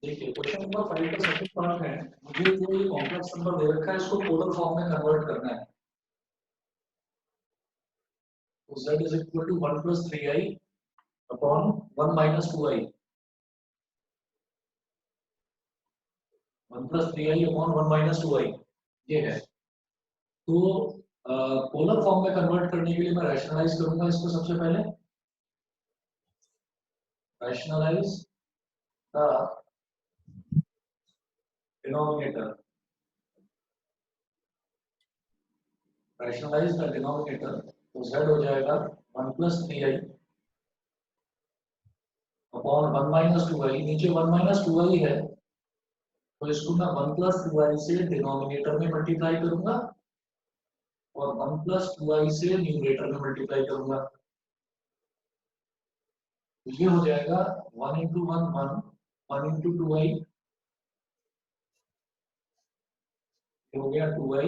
देखिए question number 5 का second part है, मुझे जो ये कॉम्प्लेक्स नंबर दे रखा है इसको पोलर फॉर्म में कन्वर्ट करना है। तो z is equal to 1 plus 3i upon 1 minus 2i, 1 plus 3i upon 1 minus 2i ये है। तो पोलर फॉर्म में कन्वर्ट करने के लिए मैं रैशनलाइज करूंगा इसको। सबसे पहले rationalise the denominator, rationalise the denominator, तो z हो जाएगा 1 plus 3i upon 1 minus 2i, नीचे 1 माइनस 2i है तो इसको मैं 1 प्लस 2i से डिनोमिनेटर में मल्टीप्लाई करूंगा और 1 प्लस 2i से न्यूमरेटर में मल्टीप्लाई करूंगा। तो ये हो जाएगा 1 इंटू 1 1, 1 इंटू 2i, ये हो गया 2i,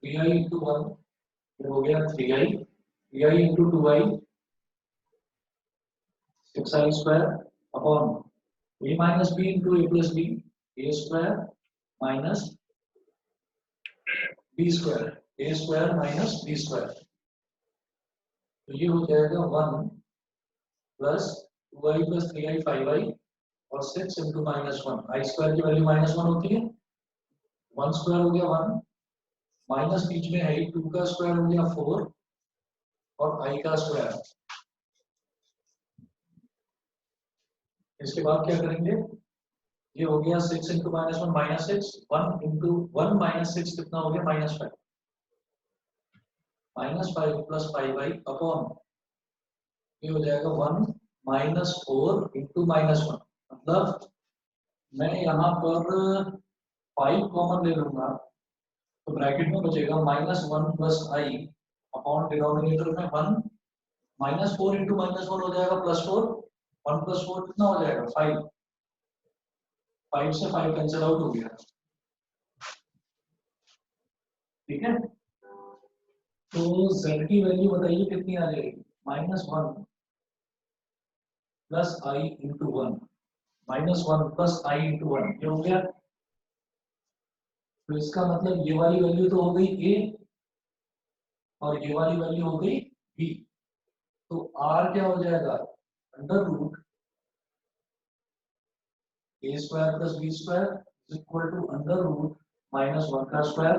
3i इंटू 1, ये हो गया 3i, 3i into 2i 6i square upon a minus b into a plus b, a square minus b square, a square minus b square. तो ये हो जाएगा 1 plus 2i plus 3i 5i और 6 into minus 1, आई square की value minus 1 होती है, 1 square हो गया 1, माइनस बीच में है 2 का स्क्वायर हो गया 4 और आई का स्क्वायर। इसके बाद क्या करेंगे, ये हो गया 6 into minus 1 minus 6, 1 into 1 minus 6 कितना हो गया minus 5, minus 5 plus 5i upon ये हो जाएगा 1 माइनस 4 इंटू माइनस 1, मतलब मैं यहाँ पर 5 कॉमन ले लूंगा तो ब्रैकेट में बचेगा माइनस 1 प्लस आई अपॉन डिनोमिनेटर में 1 माइनस 4 इंटू माइनस 1 हो जाएगा प्लस 4, 1 प्लस 4 कितना हो जाएगा 5, 5 से 5 कैंसिल आउट हो गया। ठीक है, तो z की वैल्यू बताइए कितनी आ जाएगी, minus 1 plus I into 1, minus 1 plus I into 1, ये हो गया। तो इसका मतलब ये वाली वैल्यू तो हो गई a और ये वाली वैल्यू हो गई b, तो r क्या हो जाएगा under root a square plus b square equal to under root minus 1 का स्क्वायर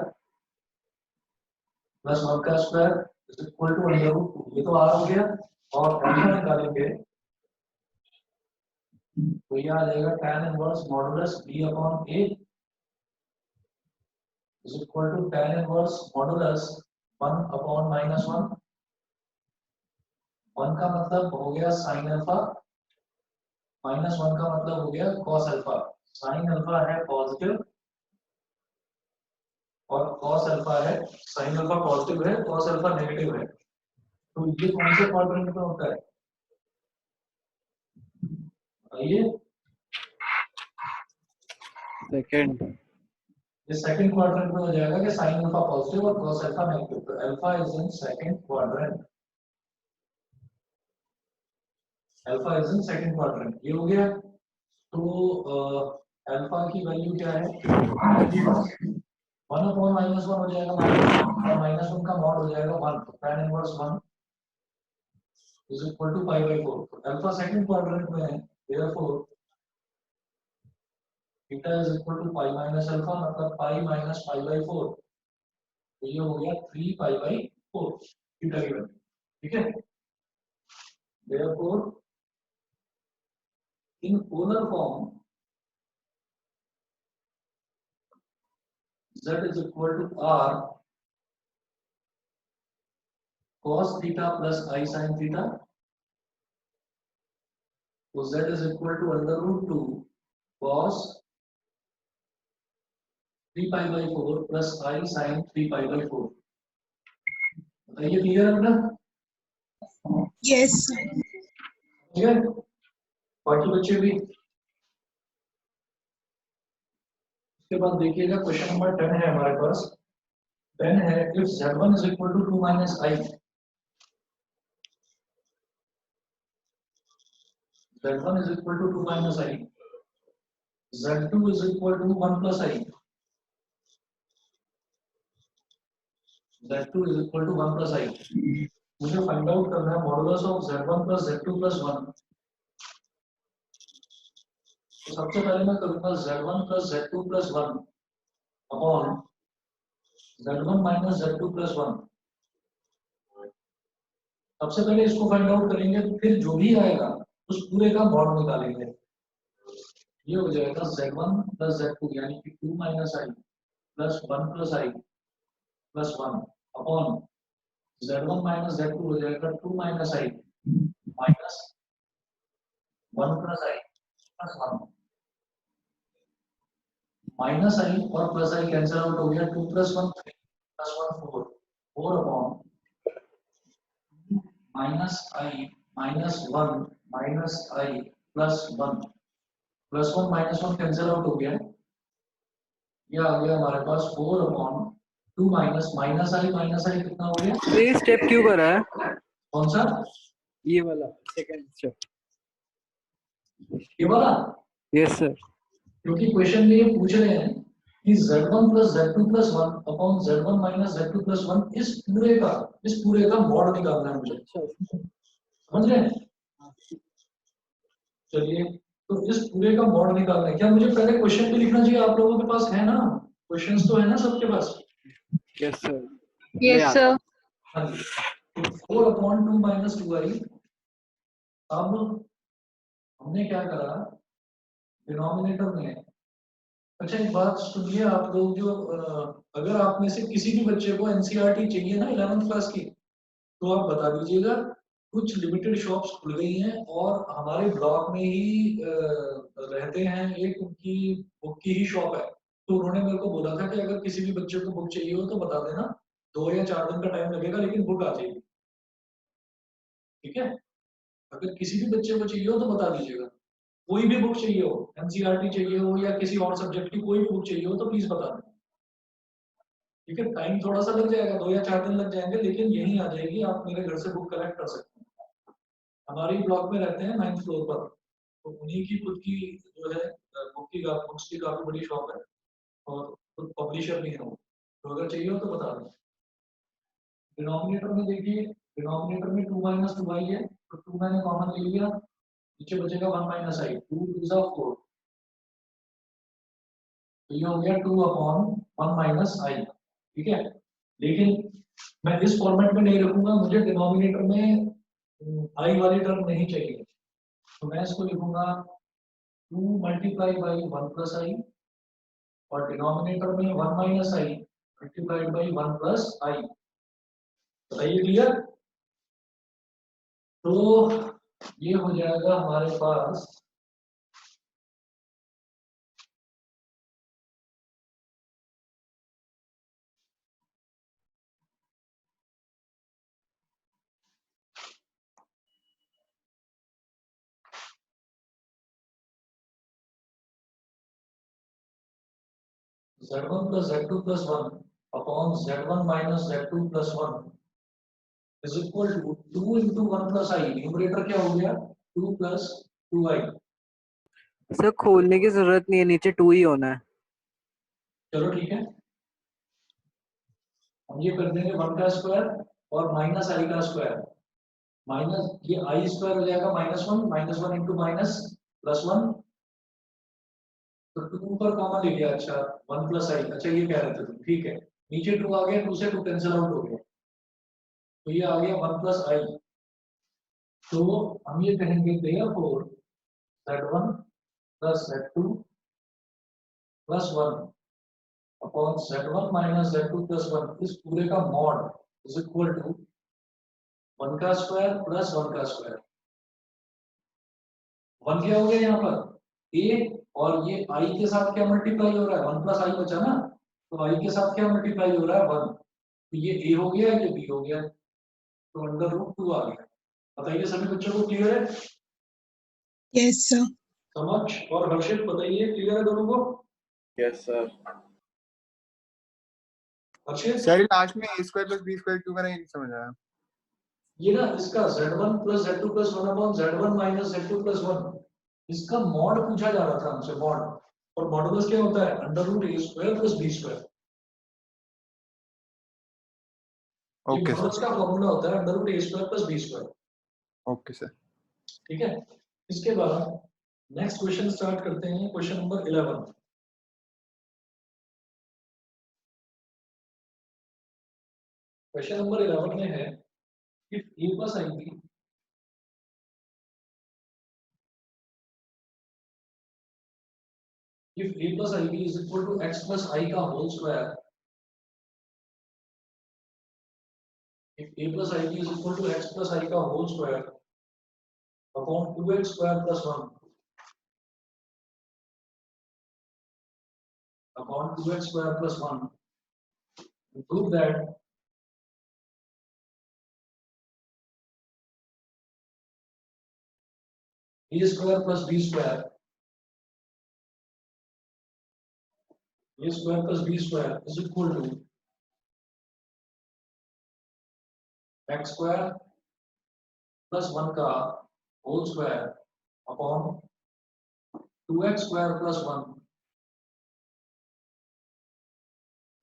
प्लस 1 का square equal to under root 2, ये तो r हो गया। और अल्फा निकालेंगे तो ये आ जाएगा tan inverse modulus b upon a is equal to tan inverse modulus 1 upon minus 1, 1 का मतलब हो गया sin अल्फा, माइनस 1 का मतलब हो गया cos अल्फा। sin अल्फा है पॉजिटिव और cos अल्फा है, sin अल्फा पॉजिटिव है, cos अल्फा नेगेटिव है। तो ये कौन से क्वाड्रेंट में होता है बताइए, सेकंड। ये सेकंड क्वाड्रेंट में हो जाएगा कि sin अल्फा पॉजिटिव और cos अल्फा नेगेटिव, तो alpha is in second quadrant, alpha is in second quadrant, ये हो गया। तो अल्फा की वैल्यू क्या है 1 अपॉन माइनस 1 हो जाएगा माइनस 1 का मॉड हो जाएगा 1, तो tan inverse 1 is equal to pi by 4। तो अल्फा सेकंड क्वाड्रेंट में है, therefore theta is equal to pi minus alpha, मतलब पाई माइनस पाई बाय 4, तो ये हो गया 3 पाई बाय 4 थीटा की वैल्यू। ठीक है, therefore in polar form z is equal to r cos theta plus I sin theta, तो z is equal to under root 2 cos 3 pi by 4 plus I sin 3 pi by 4। बताइए clear है बेटा? Yes. ठीक है, बाकी बच्चे भी। उसके बाद देखिएगा क्वेश्चन नंबर 10 है हमारे पास, 10 है if z1 is equal to 2 minus I, z1 is equal to 2 minus I, Z2 is equal to 1 plus I. Z2 is equal to 1 plus I. मुझे फाइंड आउट करना है modulus of Z1 plus Z2 plus 1. तो सबसे पहले मैं करूंगा Z1 plus Z2 plus 1 upon Z1 minus Z2 plus 1. सबसे पहले इसको फाइंड आउट करेंगे, फिर जो भी आएगा उस पूरे का मॉड निकालेंगे. ये हो जाएगा Z1 plus Z2 यानी कि 2 minus I plus 1 plus I plus 1 upon Z1 minus Z2 हो जाएगा 2 minus I minus 1 plus I plus 1. Minus I और प्लस I कैंसिल आउट हो गया. 2 plus 1 3 plus 1 4 4 upon minus I minus 1 minus I plus 1 plus 1 minus 1 cancel out हो गया. ये आ गया हमारे पास 4 अपॉन 2 माइनस I कितना हो गया. तो ये स्टेप क्यों कर रहा है? कौन सा? ये वाला सेकंड स्टेप. ये वाला. Yes sir. क्योंकि क्वेश्चन में ये पूछ रहे हैं कि Z1 plus Z2 plus 1 upon Z1 minus Z2 plus 1 इस पूरे का मॉड निकालना है मुझे. समझ रहे हैं? चलिए, तो इस पूरे का मॉड निकालना है. क्या मुझे पहले क्वेश्चन भी लिखना चाहिए? आप लोगों के पास है ना क्वेश्चंस? तो है ना सबके पास? Yes sir. Yes, sir. हाँ जी. तो 4 अपॉन 2 minus 2I. अब हमने क्या करा डिनोमिनेटर में. अच्छा, एक बात सुनिए आप लोग, जो अगर आप में से किसी भी बच्चे को एनसीईआरटी चाहिए ना 11th क्लास की, तो आप बता दीजिएगा. कुछ लिमिटेड शॉप्स खुल गई हैं और हमारे ब्लॉक में ही रहते हैं, एक उनकी बुक की ही शॉप है. तो उन्होंने मेरे को बोला था कि अगर किसी भी बच्चे को बुक चाहिए हो तो बता देना. 2 या 4 दिन का टाइम लगेगा लेकिन बुक आ जाएगी. ठीक है? अगर किसी भी बच्चे को चाहिए हो तो बता दीजिएगा. कोई भी बुक चाहिए हो, एनसीईआरटी चाहिए हो या किसी और सब्जेक्ट की कोई भी बुक चाहिए हो तो प्लीज बता दें. ठीक है? टाइम थोड़ा सा लग जाएगा, 2 या 4 दिन लग जाएंगे, लेकिन यहीं आ जाएगी. आप मेरे घर से बुक कलेक्ट कर सकते हैं. हमारे ब्लॉक में रहते हैं 9th फ्लोर पर. तो उन्हीं की खुद की जो है बुक्स की काफी बड़ी शॉप है और खुद पब्लिशर भी है वो. तो अगर चाहिए हो तो बता दें. डिनोमिनेटर में देखिए, डिनोमिनेटर में 2 minus 2I है, तो 2 मैंने कॉमन ले लिया. नीचे बचेगा 1 minus I. 2 2 4. तो ये हो गया 2 अपॉन 1 minus I. ठीक है? लेकिन मैं इस फॉर्मेट में नहीं रखूंगा. मुझे डिनोमिनेटर में I वाली टर्म नहीं चाहिए. तो मैं इसको लिखूंगा 2 मल्टीप्लाई बाई 1 प्लस I और डिनोमिनेटर में 1 minus I multiplied by 1 plus I. बताइए क्लियर? तो ये हो जाएगा हमारे पास Z1 plus Z2 plus 1 upon Z1 minus Z2 plus 1 is equal to 2 into 1 plus I. Numerator क्या हो गया? 2 plus 2I. सर खोलने की जरूरत नहीं है, नीचे 2 ही होना है. चलो ठीक है, हम ये कर देंगे 1 का स्क्वायर और माइनस I का स्क्वायर. माइनस ये I स्क्वायर हो जाएगा -1 इंटू माइनस प्लस 1. तो 2 पर कॉमन ले लिया. अच्छा 1 प्लस I. अच्छा ये कह रहे थे तुम. ठीक है, नीचे 2 आ गया, 2 से 2 कैंसिल आउट हो गया, तो ये आ गया 1 प्लस I. तो हम ये कहेंगे therefore Z1 plus Z2 plus 1 upon Z1 minus Z2 plus 1 इस पूरे का मॉड इज इक्वल टू 1 का स्क्वायर प्लस 1 का स्क्वायर. 1 क्या हो गया यहाँ पर? A. और ये I के साथ क्या मल्टीप्लाई हो रहा है? 1 प्लस I बचा ना, तो I के साथ क्या मल्टीप्लाई हो रहा है? 1. तो ये A हो गया, ये B हो गया, तो अंडर रूट 2 आ गया. बताइए सभी बच्चों को क्लियर है? Yes, sir. समझ और हर्षित बताइए क्लियर है दोनों को? Yes sir. Harshit sir last में a square plus b square क्यों मैंने नहीं समझ आया. ये ना इसका Z1 plus Z2 plus 1 upon Z1 minus Z2 plus 1 इसका मॉड पूछा जा रहा था हमसे. मॉड और मॉडुलस क्या होता है? Under root A square plus B square. ये ओके सर, मॉडुलस का फॉर्मूला होता है under root A square plus B square. Okay sir. ठीक है, इसके बाद नेक्स्ट क्वेश्चन स्टार्ट करते हैं, क्वेश्चन नंबर 11। क्वेश्चन नंबर 11 में है if a plus I b if a plus ib is equal to x plus I का whole square, if a plus ib is equal to x plus I का whole square upon 2x square plus 1 upon 2x square plus 1, prove that a square plus b square is equal to x square plus 1 का whole square upon 2x square plus 1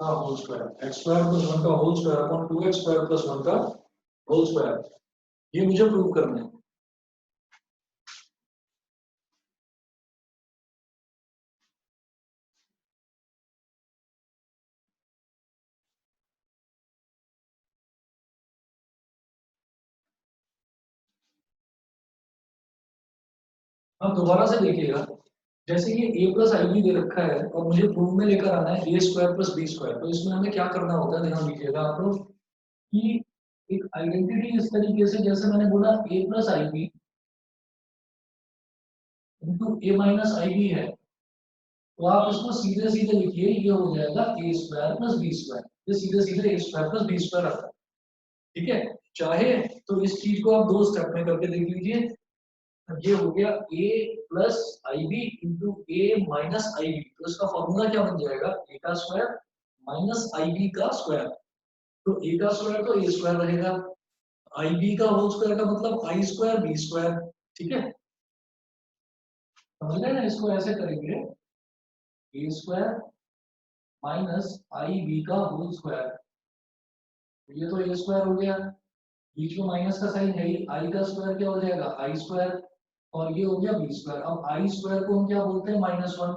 का whole square, x square plus 1 का whole square upon 2x square plus 1 का whole square। ये मुझे prove करना है। अब दोबारा से देखिएगा, जैसे ये a प्लस आई बी दे रखा है और मुझे प्रूफ में लेकर आना है ए स्क्वायर प्लस बी स्क्वायर, तो इसमें हमें क्या करना होता है, ध्यान दीजिएगा आप लोग कि एक आइडेंटिटी इस तरीके से, जैसे मैंने बोला a plus I b into a minus i b है, तो आप इसको सीधे सीधे लिखिए, ये हो जाएगा ए स्क्वायर प्लस बी स्क्वायर, ये सीधे सीधे ए स्क्वायर प्लस बी स्क्वायर आता है। ठीक है, चाहे तो इस चीज को आप दो स्टेप में करके देख लीजिए। ये हो गया a plus I b into a minus i b, तो इसका फॉर्मूला क्या बन जाएगा, a का स्क्वायर माइनस आई बी का स्क्वायर। तो a का स्क्वायर तो a स्क्वायर रहेगा, आई बी का होल स्क्वायर का मतलब आई स्क्वायर बी स्क्वायर। ठीक है, समझ गए ना, इसको ऐसे करेंगे a square minus i b का होल स्क्वायर, ये तो a स्क्वायर हो गया, बीच में माइनस का साइन है, आई का स्क्वायर क्या हो जाएगा आई स्क्वायर, और ये हो गया बी स्क्वायर। अब आई स्क्वायर को हम क्या बोलते हैं, -1,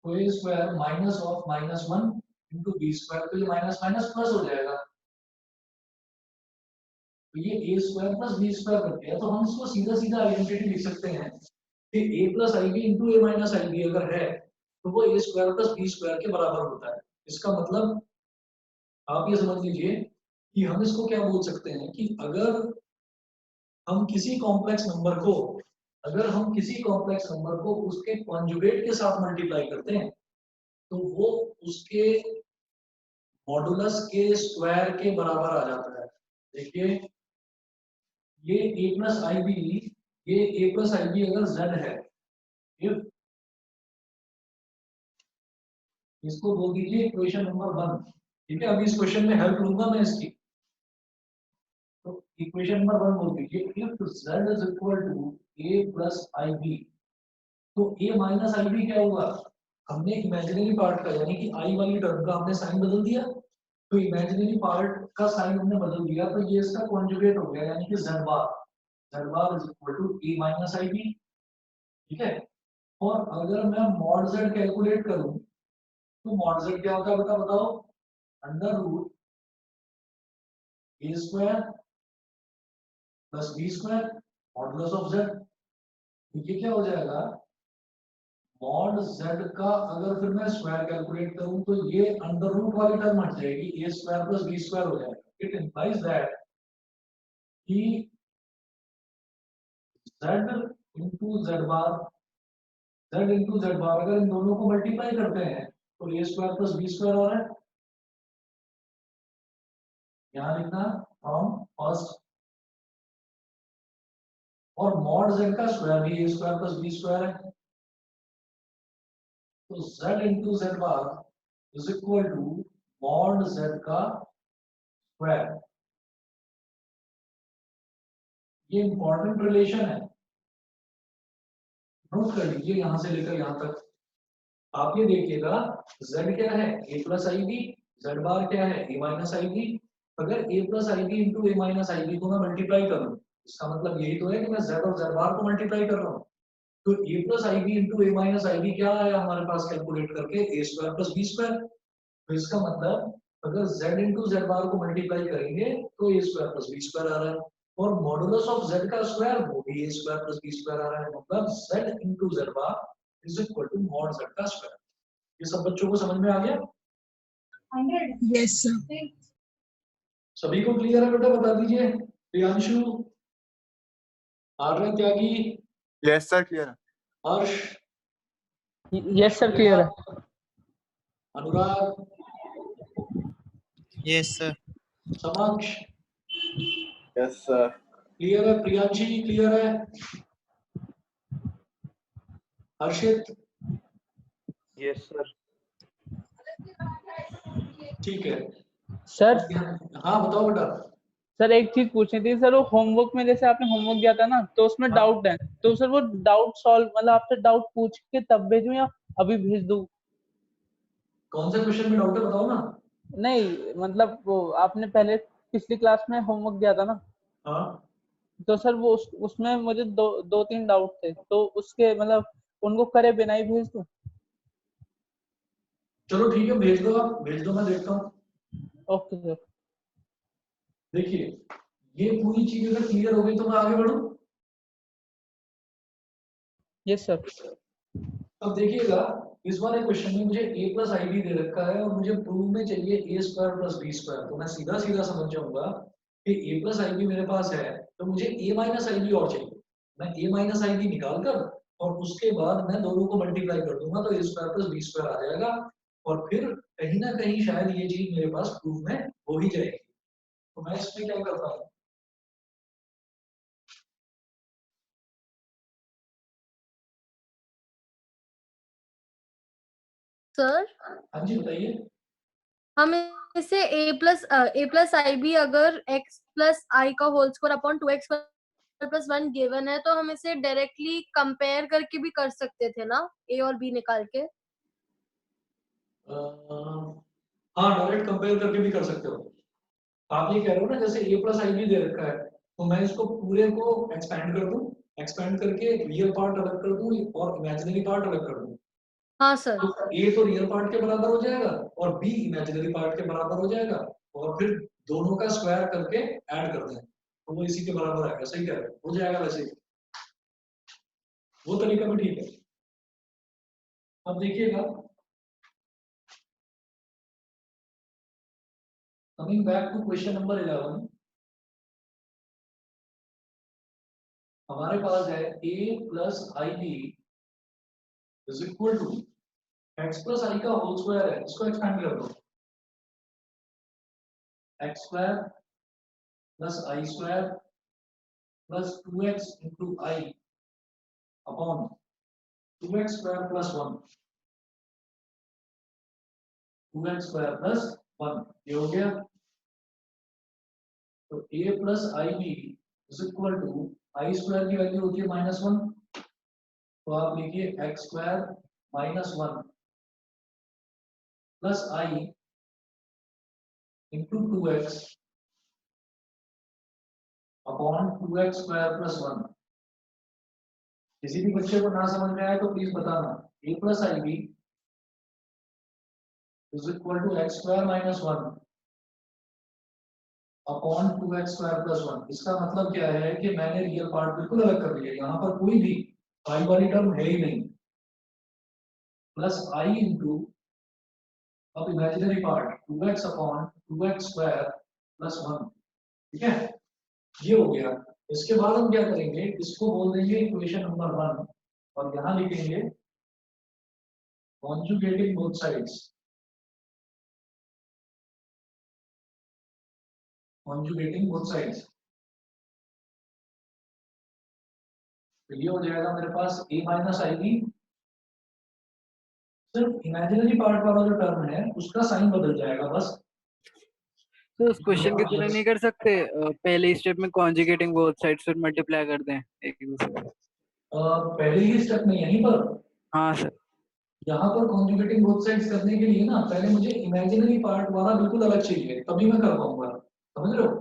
तो A square minus of -1 into B square, तो ये माइनस माइनस प्लस हो जाएगा, तो ये A square plus B square बन गया। तो हम इसको सीधा सीधा आइडेंटिटी लिख सकते हैं कि ए plus I b into a minus i b अगर है तो वो ए स्क्वायर प्लस बी स्क्वायर के बराबर होता है। इसका मतलब आप ये समझ लीजिए कि हम इसको क्या बोल सकते हैं कि अगर हम किसी कॉम्प्लेक्स नंबर को उसके कॉन्जुगेट के साथ मल्टीप्लाई करते हैं तो वो उसके मॉडुलस के स्क्वायर के बराबर आ जाता है। देखिए ये a प्लस आई बी, ये a प्लस आई बी अगर z है, if इसको बोल दीजिए इक्वेशन नंबर 1। ठीक है, अभी इस क्वेश्चन में हेल्प लूंगा मैं इसकी, तो इक्वेशन नंबर 1 बोल दीजिए if z is equal to a plus I b, तो a माइनस आई बी क्या होगा, हमने इमेजिनरी पार्ट का यानी कि i वाली टर्म का हमने साइन बदल दिया, तो इमेजिनरी पार्ट का साइन हमने बदल दिया, तो ये इसका कॉन्जुगेट हो गया यानी कि z bar is equal to a minus i b. ठीक है, और अगर मैं मॉड z कैलकुलेट करूं तो मॉड z क्या होता है बेटा बताओ, under root a square plus b square modulus of z, ये क्या हो जाएगा मॉड z का, अगर फिर मैं स्क्वायर कैलकुलेट करूं तो ये अंडर रूट वाली टर्म हट जाएगी, a square plus b square हो जाएगा। इट इंप्लाइज दैट कि z इंटू z बार अगर इन दोनों को मल्टीप्लाई करते हैं तो a square plus b square हो रहा है, यहाँ लिखना फ्रॉम फर्स्ट, और मॉड z का स्क्वायर भी a square plus b square है, तो z into z bar is equal to mod z का स्क्वायर। ये इंपॉर्टेंट रिलेशन है, नोट कर लीजिए यहां से लेकर यहां तक। आप ये देखिएगा z क्या है a plus I b, z bar क्या है a माइनस आई बी। अगर a plus I b into a minus i b को मैं मल्टीप्लाई करूँ, इसका मतलब यही तो है कि मैं z और z बार को मल्टीप्लाई कर रहा हूँ। तो a plus I b into a minus i b क्या आया हमारे पास कैलकुलेट करके a square plus B square. तो इसका मतलब अगर z इंटू z बार को मल्टीप्लाई करेंगे तो a square plus B square आ रहा है, और मॉडुलस ऑफ z का स्क्वायर वो भी a square plus B square आ रहा है। मतलब z into z bar is equal to mod z का स्क्वायर। ये सब बच्चों को समझ में आ गया? Yes, sir. सभी को क्लियर है बेटा? बता दीजिए। प्रियांशु, आर्यन, त्यागी, Yes, sir. Clear. हर्ष, यस सर क्लियर है। अनुराग, Yes, sir. समक्ष, Yes, sir. क्लियर है? प्रियांशी क्लियर है? हर्षित, यस सर। ठीक है सर हाँ बताओ बेटा। सर एक चीज पूछनी थी सर, वो होमवर्क में जैसे आपने होमवर्क दिया था ना, तो उसमें हाँ। डाउट है, तो सर वो डाउट सॉल्व मतलब आपसे डाउट पूछ के तब भेजूं या अभी भेज दूं? कौन से क्वेश्चन में डाउट है बताओ ना। नहीं मतलब वो आपने पहले पिछली क्लास में होमवर्क दिया था ना, हाँ तो सर वो उसमें मुझे दो तीन डाउट थे, तो उसके मतलब उनको करे बिना ही भेज दूं? चलो ठीक है, भेज दो, आप भेज दो, मैं देखता हूँ। Okay sir. देखिए ये पूरी चीज अगर क्लियर हो गई तो मैं आगे बढ़ूं। Yes sir. अब देखिएगा इस वाले क्वेश्चन में मुझे a प्लस आई बी दे रखा है और मुझे प्रूव में चाहिए a square plus B square. तो मैं सीधा सीधा समझ जाऊंगा कि a प्लस आई बी मेरे पास है, तो मुझे a माइनस आई बी और चाहिए। मैं a माइनस आई बी निकाल कर और उसके बाद मैं दोनों को मल्टीप्लाई कर दूंगा तो a square plus B square आ जाएगा, और फिर कहीं ना कहीं शायद ये चीज मेरे पास प्रूफ में हो ही जाएगी। तो मैं इसमें क्या करता हूँ, सर हाँ जी बताइए। हम इसे a प्लस आई बी अगर x प्लस आई का whole square upon 2x plus 1 given है, तो हम इसे डायरेक्टली कंपेयर करके भी कर सकते थे ना, a और b निकाल के। हाँ डायरेक्ट कंपेयर करके भी कर सकते हो। आप ये कह रहे हो ना जैसे a प्लस आई बी दे रखा है, तो मैं इसको पूरे को एक्सपेंड कर दूं, एक्सपेंड करके रियल पार्ट अलग कर दूं और इमेजिनरी पार्ट अलग कर दूं। हाँ सर। तो a तो रियल पार्ट के बराबर हो जाएगा और b इमेजिनरी पार्ट के बराबर हो जाएगा, और फिर दोनों का स्क्वायर करके ऐड कर दें तो वो इसी के बराबर आएगा। सही कह रहे हो जाएगा वैसे ही। वो तरीका भी ठीक है। अब देखिएगा, coming back to question number 11, हमारे पास है a plus I B is equal to x plus आई का होल स्क्वायर है, इसको एक्सपेंड कर दो, x square plus I square plus 2x into I upon 2x square plus 1, 2x square plus 1, ये हो गया। तो a plus I B is equal to I square की वैल्यू होती है -1, तो आप लिखिए x square -1 plus I into 2x upon 2x square plus 1। किसी भी बच्चे को ना समझ में आए तो प्लीज बताना। a plus I B is equal to x square -1 upon 2x square plus 1। इसका मतलब क्या है कि मैंने रियल पार्ट बिल्कुल अलग कर दिया, यहाँ पर कोई भी आई वाली टर्म है ही नहीं, प्लस आई इंटू अब imaginary part 2x upon 2x square plus 1। ठीक है, ये हो गया। इसके बाद हम क्या करेंगे, इसको बोल देंगे इक्वेशन नंबर 1 और यहाँ लिखेंगे conjugating both sides, conjugating both sides. तो ये हो जाएगा मेरे पास a माइनस आई बी, सिर्फ इमेजिनरी पार्ट वाला जो टर्म है उसका साइन बदल जाएगा बस। तो उस क्वेश्चन की तरह नहीं कर सकते, पहले स्टेप में कॉन्जुगेटिंग बोथ साइड्स फिर मल्टीप्लाई कर दें एक दूसरे से? पहले ही स्टेप में यहीं पर हाँ सर। यहाँ पर कॉन्जुगेटिंग बोथ साइड्स करने के लिए ना पहले मुझे इमेजिनरी पार्ट वाला बिल्कुल अलग चाहिए, तभी मैं कर पाऊंगा। समझ रहे हो?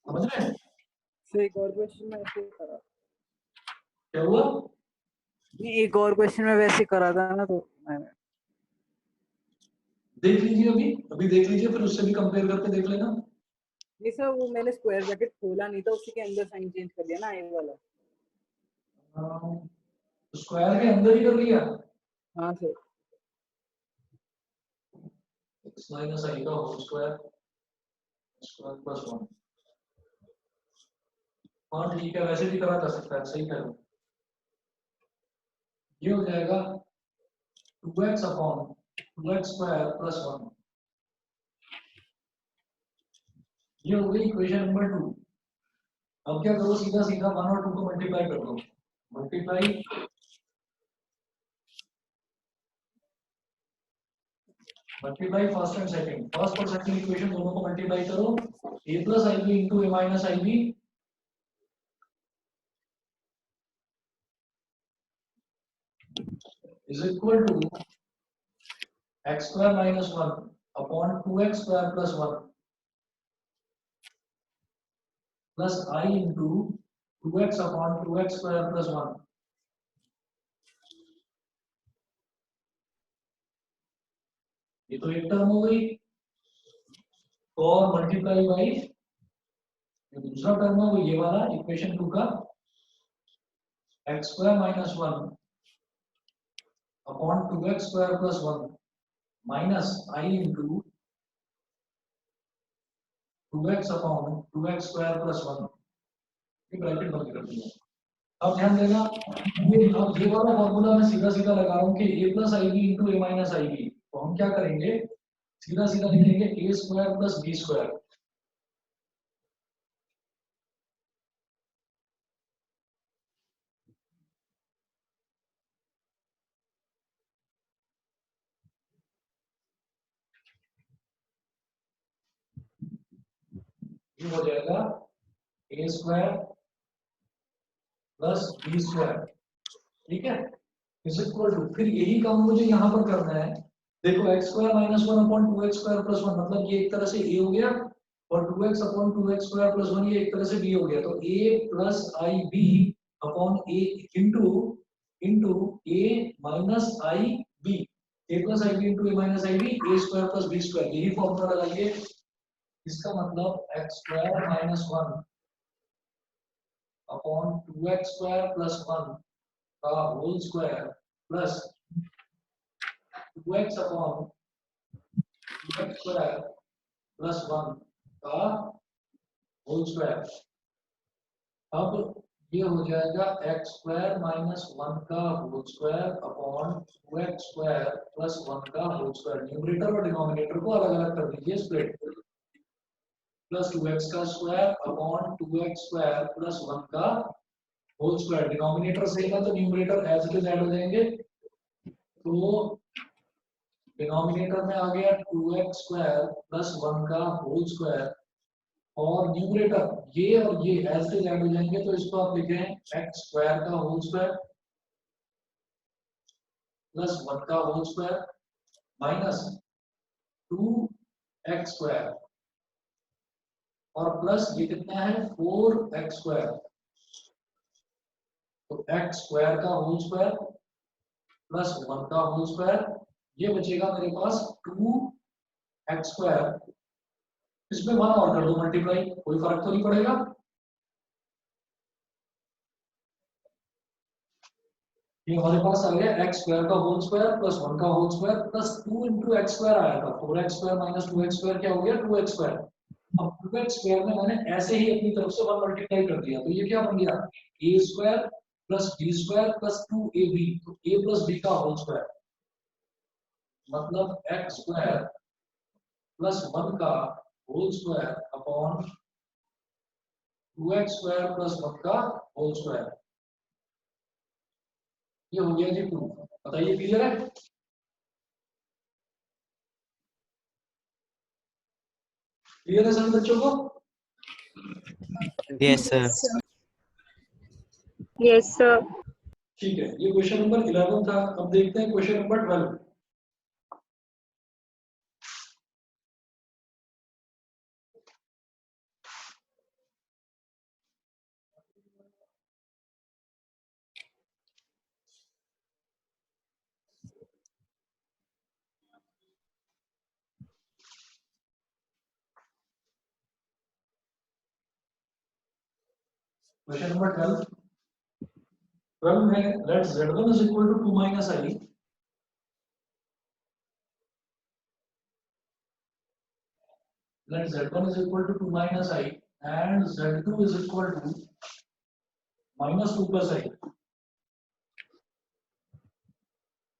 समझ रहे हैं? सर एक और क्वेश्चन में ऐसे करा, क्या हुआ? नहीं एक और क्वेश्चन में वैसे करा था ना, तो मैंने देख लीजिए, अभी देख लीजिए, फिर उससे भी कंपेयर करके देख लेना। नहीं सर, वो मैंने स्क्वायर ब्रैकेट खोला नहीं था, उसी के अंदर साइन चेंज कर दिया ना ये वाला। स्क्वायर के अंदर ही कर लिया। हाँ सर। x माइनस आई का होल स्क्वायर स्क्वायर प्लस 1। हाँ ठीक है, वैसे भी करा जा सकता है, सही कह रहे हो। ये हो जाएगा 2x upon 2x square plus 1। ये हो गई इक्वेशन नंबर 2। अब क्या करो, सीधा सीधा 1 और 2 को मल्टीप्लाई कर दो। Multiply first and second, first और सेकंड इक्वेशन दोनों को मल्टीप्लाई करो। a plus I b into a minus i B is equal to x square minus 1 upon 2x square plus 1 plus i into 2x upon 2x square plus 1। ये तो एक term हो गई, और multiply by दूसरा term है वो ये वाला इक्वेशन 2 का x square minus 1 upon 2x square plus 1 minus i into 2x upon 2x square plus 1। ये ब्रैकेट बंद कर दिया। अब ध्यान देना, ये वाला फॉर्मूला मैं सीधा सीधा लगा रहा हूँ कि a plus I b into a minus i b. तो हम क्या करेंगे, सीधा सीधा लिखेंगे a square plus B square. ये हो जाएगा a square plus B square. ठीक है, इज इक्वल टू, फिर यही काम मुझे यहाँ पर करना है। देखो x square minus 1 upon 2x square plus 1, मतलब ये एक तरह से a हो गया, और 2x upon 2x square plus 1 ये एक तरह से b हो गया। तो a plus I b upon a into a minus i b, a plus I b into a minus i b, a square plus b square. यही formula लगाइए। इसका मतलब x square minus 1 upon 2x square plus 1 का whole square plus 2x upon 2x square plus 1 का whole square. अब ये हो जाएगा x स्क्वायर माइनस 1 का whole square upon 2x square plus 1 का होल स्क्वायर। न्यूमरेटर और डिनोमिनेटर को अलग अलग कर दीजिए, स्प्लिट, प्लस 2x का square upon 2x square plus 1 का होल स्क्वायर। डिनोमिनेटर सेम है तो numerator as it is add हो जाएंगे। तो डिनोमिनेटर में आ गया 2x स्क्वायर प्लस 1 का होल स्क्वायर, और न्यूमरेटर ये और ये एज इट इज ऐड हो जाएंगे। तो इसको आप लिखें x स्क्वायर का होल स्क्वायर प्लस 1 का whole square minus 2x square, और प्लस ये कितना है 4x स्क्वायर। तो x स्क्वायर का होल स्क्वायर प्लस 1 का होल स्क्वायर, ये बचेगा मेरे पास 2x स्क्वायर। इसमें 1 और कर दो मल्टीप्लाई, कोई फर्क तो नहीं पड़ेगा। ये हमारे पास आ गया x स्क्वायर का होल स्क्वायर प्लस 1 का whole square plus 2 into x square आया था। 4x square minus 2x square क्या हो गया 2x स्क्वायर। अब 2x स्क्वायर में मैंने ऐसे ही अपनी तरफ से 1 मल्टीप्लाई कर दिया, तो ये क्या बन गया a square plus b square plus 2ab। तो a प्लस b का होल स्क्वायर मतलब x स्क्वायर प्लस 1 का whole square upon 2x square plus 1 का होल स्क्वायर। ये हो गया जी प्रूफ। बताइए क्लियर है? क्लियर है सभी बच्चों को? Yes, sir. Yes, sir. ठीक है, ये क्वेश्चन नंबर 11 था। अब देखते हैं क्वेश्चन नंबर 12। क्वेश्चन नंबर 12 है, late z1 is equal to 2 minus I, let z1 is equal to 2 minus I and z2 is equal to minus 2 plus I,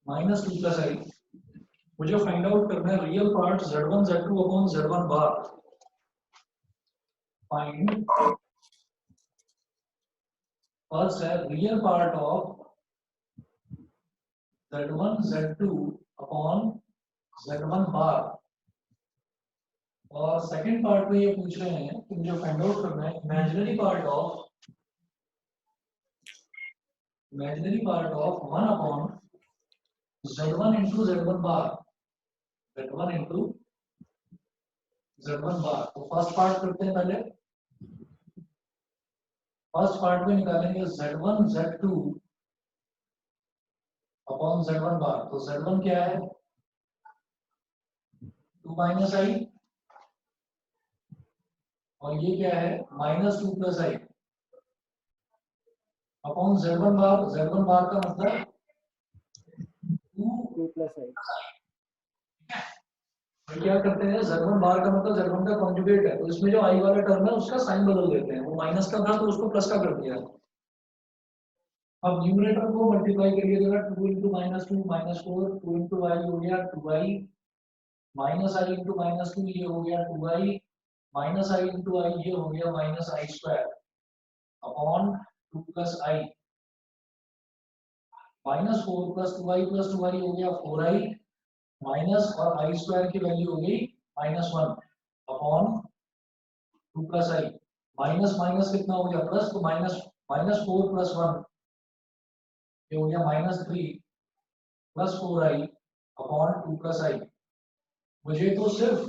minus 2 plus I। मुझे find out करना है real part z1 z2 upon z1 बार। Find first है real part of z1 z2 upon z1 बार, और second part में ये पूछ रहे हैं कि मुझे फाइंड आउट करना है imaginary part of 1 upon z1 into z1 bar, z1 into z1 बार। तो फर्स्ट पार्ट करते हैं पहले। फर्स्ट पार्ट में निकालेंगे z1 z2 अपॉन z1 बार। तो z1 क्या है 2 माइनस आई, और ये क्या है माइनस 2 प्लस आई अपॉन z1 बार। z1 बार का मतलब 2 प्लस आई। क्या करते हैं z1 बार का मतलब z1 का कॉन्जुगेट है, तो इसमें जो i वाला टर्म है उसका साइन बदल देते हैं। वो माइनस का था तो उसको प्लस का कर दिया। अब न्यूमरेटर को मल्टीप्लाई करिए, देगा 2 इंटू माइनस 2 माइनस 4, 2 इंटू आई हो गया 2i, minus I into minus 2 ये हो गया 2i, माइनस आई इंटू आई ये हो गया माइनस आई स्क्वायर अपॉन 2 प्लस आई, माइनस 4 प्लस 2i हो गया 4i, माइनस और आई स्क्वायर की वैल्यू हो गई -1 अपॉन 2 प्लस आई। माइनस माइनस कितना हो गया प्लस, तो -4 प्लस 1 ये हो गया -3 प्लस 4i अपॉन 2 प्लस आई। मुझे तो सिर्फ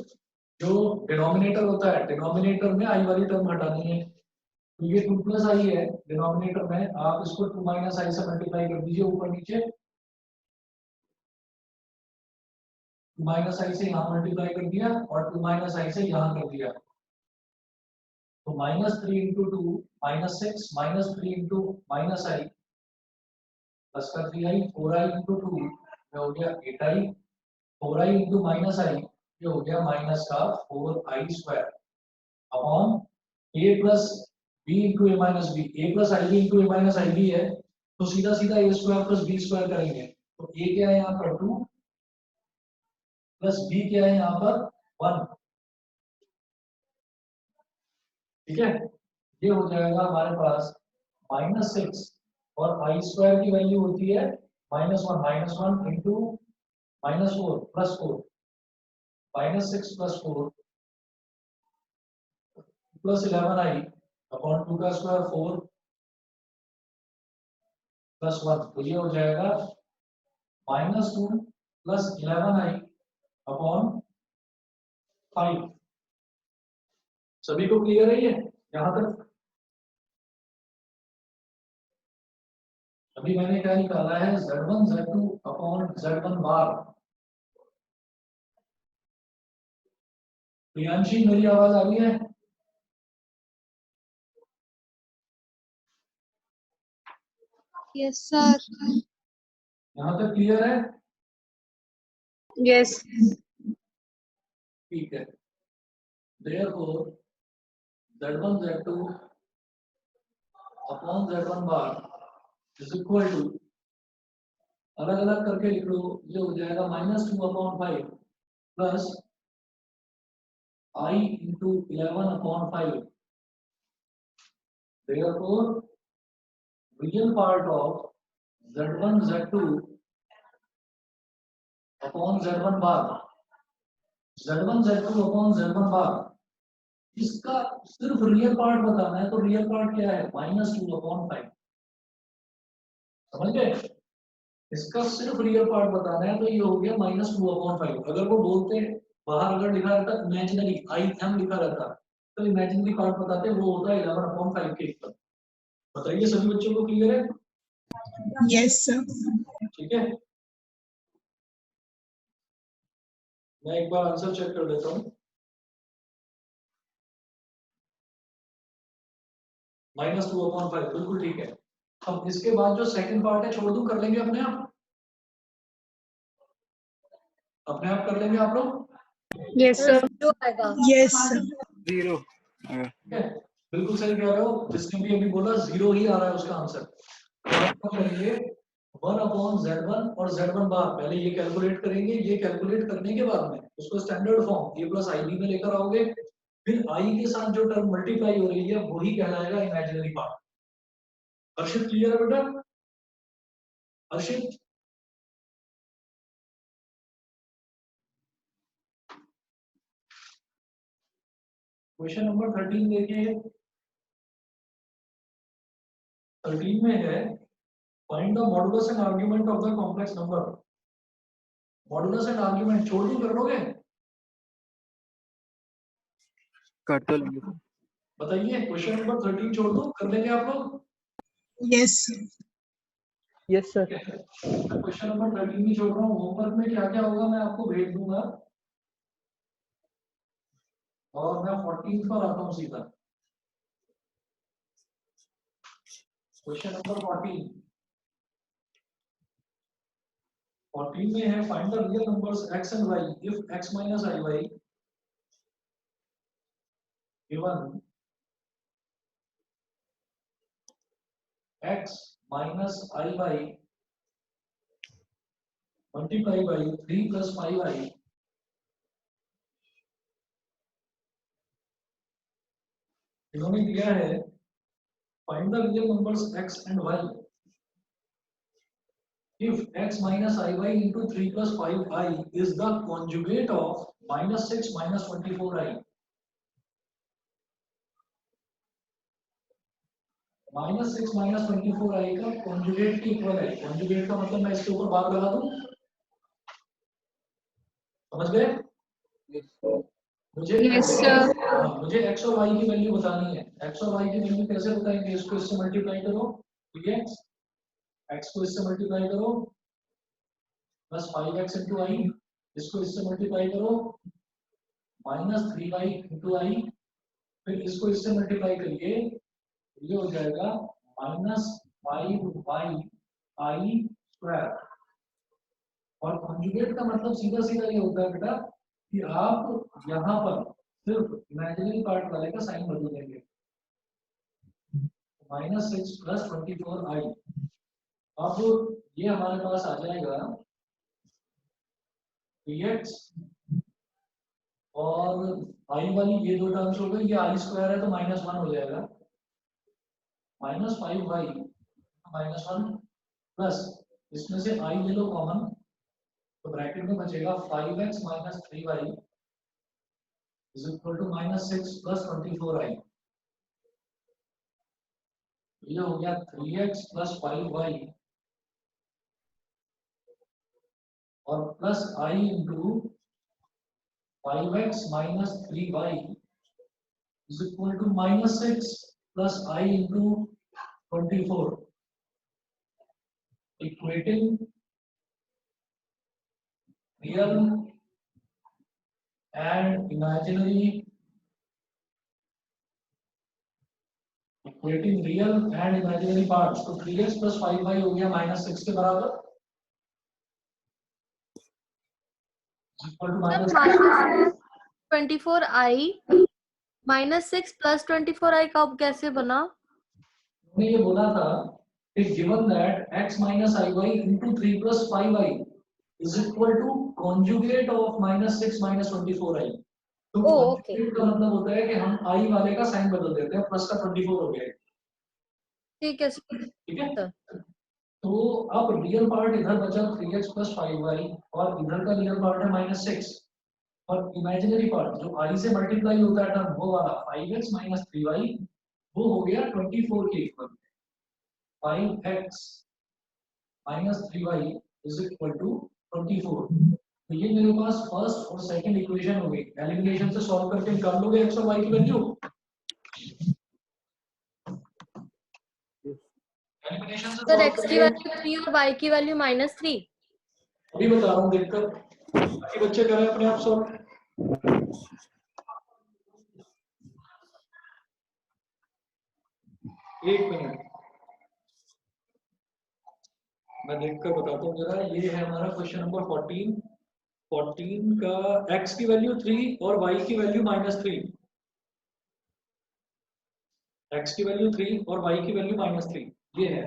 जो डिनोमिनेटर होता है, डिनोमिनेटर में आई वाली टर्म हटानी है। तो ये 2 प्लस आई है डिनोमिनेटर में, आप इसको 2 माइनस आई से मल्टीप्लाई कर दीजिए ऊपर नीचे। माइनस आई से यहाँ मल्टीप्लाई कर दिया और 2 माइनस आई से यहाँ कर दिया। तो -3 इंटू 2 -6, -3 इंटू माइनस आई प्लस का 3i, 4i इंटू 2 ये हो गया 8i, 4i इंटू माइनस आई ये हो गया माइनस का 4i square upon a plus b into a minus b. a plus I b into a minus i b है, तो सीधा सीधा a square plus b square करेंगे। तो a क्या है यहाँ पर 2 प्लस b क्या है यहाँ पर 1। ठीक है, ये हो जाएगा हमारे पास -6 और आई स्क्वायर की वैल्यू होती है -1 into -4 plus 4, -6 plus 4 plus 11i upon 2 का स्क्वायर 4 प्लस 1, तो ये हो जाएगा -2 प्लस 11i अपॉन 5। सभी को क्लियर है ये यहाँ तक? अभी मैंने क्या निकाला है z1 z2 अपॉन z1 बार। प्रियांशी मेरी आवाज आ रही है? Yes, sir. यहाँ तक क्लियर है? Yes. ठीक है, therefore z1 z2 upon z1 bar is equal to, अलग अलग करके लिख लो, ये हो जाएगा -2 upon 5 plus i into 11 upon 5। therefore real part of z1 z2 upon z1 bar, z1 z2 upon z1 bar, इसका सिर्फ रियल पार्ट बताना है। तो रियल पार्ट क्या है -2 अपॉन 5। समझ गए? इसका सिर्फ रियल पार्ट बताना है, तो ये हो गया -2/5। अगर वो बोलते बाहर अगर लिखा रहता इमेजिनरी आई एम लिखा रहता, तो इमेजिनरी पार्ट बताते वो होता 11/5 के इक्वल। बताइए सभी बच्चों को क्लियर है? Yes, sir. ठीक है, मैं एक बार आंसर चेक कर लेता हूँ। -2/5 बिल्कुल ठीक है। अब इसके बाद जो सेकंड पार्ट है छोड़ दूं, कर लेंगे अपने आप? अपने आप कर लेंगे आप लोग? Yes, sir. जो आएगा Yes, sir. 0 ठीक है, बिल्कुल सही कह रहे हो। जिसने भी अभी बोला 0 ही आ रहा है उसका आंसर। तो आप क्या करेंगे, 1/Z1 और Z1 बार पहले ये कैलकुलेट करेंगे। ये कैलकुलेट करने के बाद में उसको स्टैंडर्ड फॉर्म A+IB में लेकर आओगे। फिर I के साथ जो टर्म मल्टीप्लाई हो रही है वही कहलाएगा इमेजिनरी पार्ट। हर्षित क्लियर है बेटा? हर्षित क्वेश्चन नंबर 13 देखिए। 13 में है find the modulus and argument of the complex number. Modulus and argument छोड़ दूं, कर लोगे? कर तो लेंगे। बताइए, क्वेश्चन नंबर 13 छोड़ दूं, कर लेंगे आप लोग? Yes, sir. Yes sir. Question number 13 नहीं छोड़ रहा हूँ। होमवर्क में क्या क्या होगा मैं आपको भेज दूंगा, और मैं 14 पर आता हूँ सीधा। क्वेश्चन नंबर 14 में है find the real numbers x and y if x minus iy given x minus iy multiply by 3 plus 5i इन्होंने दिया है find the real numbers x and y if x minus iy into 3 plus 5i is the conjugate of -6 minus 24i। -6 minus 24i का conjugate की equal है। Conjugate का मतलब मैं इसके ऊपर बार लगा दूं, समझ गए? मुझे Yes, sir. मुझे x और y की वैल्यू बतानी है। x और y की वैल्यू कैसे बताएंगे? इसको इससे मल्टीप्लाई करो, ठीक है? x को इससे मल्टीप्लाई करो प्लस 5x into i, इसको इससे मल्टीप्लाई करो -3y into i, फिर इसको इससे मल्टीप्लाई करिए, ये हो जाएगा -5y i स्क्वायर। और कॉन्जुगेट का मतलब सीधा सीधा ये होता है बेटा कि आप यहाँ पर सिर्फ इमेजिनरी पार्ट वाले का साइन बदल देंगे। -6 + 24i। अब ये हमारे पास आ जाएगा dx, और i वाली ये दो टर्म्स हो गई, ये i स्क्वायर है तो -1 हो जाएगा, -5y -1 प्लस इसमें से i ले लो कॉमन, तो ब्रैकेट में बचेगा 5x - 3y is equal to -6 + 24i। ये हो गया 3x + 5y और plus i into 5x - 3y is equal to -6 plus I into 24, equating real and imaginary, parts। तो 3x plus 5y हो गया -6 के बराबर, equal to -24i -6 + 24i कब कैसे बना? हमने ये बोला था कि given that x minus iy into 3 plus 5i is equal to conjugate of -6 minus 24i। तो ओके, conjugate का मतलब होता है कि हम i वाले का साइन बदल देते हैं, प्लस का 24 हो गया, ठीक है ठीक है? सर। तो अब रियल पार्ट इधर बचा 3x + 5y और इधर का रियल पार्ट है -6, और इमेजिनरी पार्ट जो i से मल्टीप्लाई होता है टर्म वो वाला 5x - 3y वो हो गया 24 के equal. 5x minus 3y is equal to 24। तो ये मेरे पास फर्स्ट और सेकंड इक्वेशन हो गई। एलिमिनेशन से सॉल्व करके निकाल लोगे x और y की वैल्यू। एलिमिनेशन से सर सॉल्व x की करके वैल्यू 3 और y की वैल्यू -3। अभी बता रहा हूँ देखकर, बाकी बच्चे करें अपने आप सॉल्व। एक मिनट मैं देखकर बताता हूँ जरा। ये है हमारा क्वेश्चन नंबर 14। 14 का x की वैल्यू 3 और y की वैल्यू -3। x की वैल्यू 3 और y की वैल्यू -3 ये है।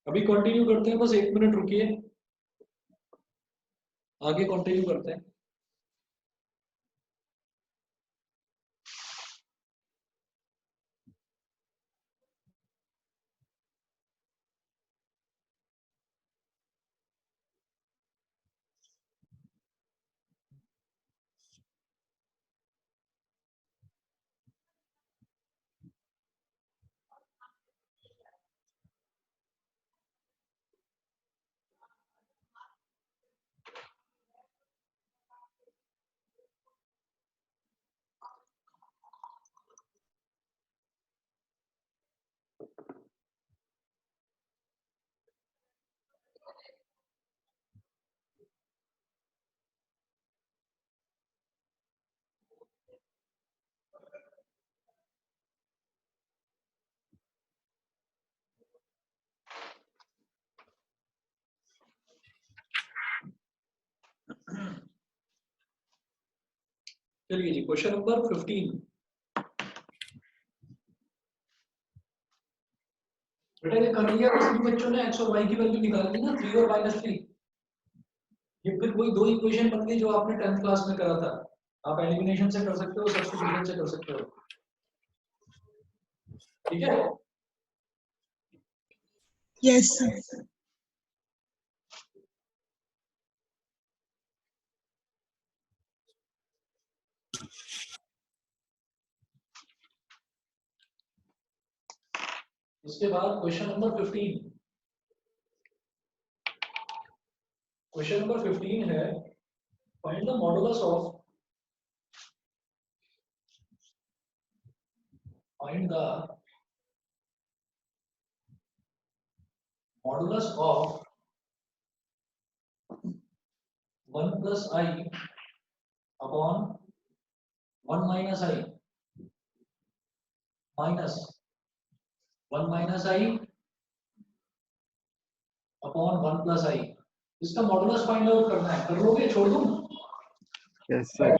अभी कंटिन्यू करते हैं, बस 1 मिनट रुकिए, आगे कंटिन्यू करते हैं। चलिए जी, क्वेश्चन नंबर 15। बेटा ये कर लिया तो सभी बच्चों ने x और y की वैल्यू निकाल ली ना, 3 और -3। ये फिर वही दो इक्वेशन बन गई जो आपने 10th क्लास में करा था। आप एलिमिनेशन से कर सकते हो, सब्स्टिट्यूशन से कर सकते हो, ठीक है। Yes, sir. इसके बाद क्वेश्चन नंबर 15। क्वेश्चन नंबर 15 है, find the modulus of of 1 plus I upon 1 minus I minus 1 minus I upon 1 plus I. इसका मॉडुलस फाइंड आउट करना है, कर लोगे? छोड़ दूं? Yes sir.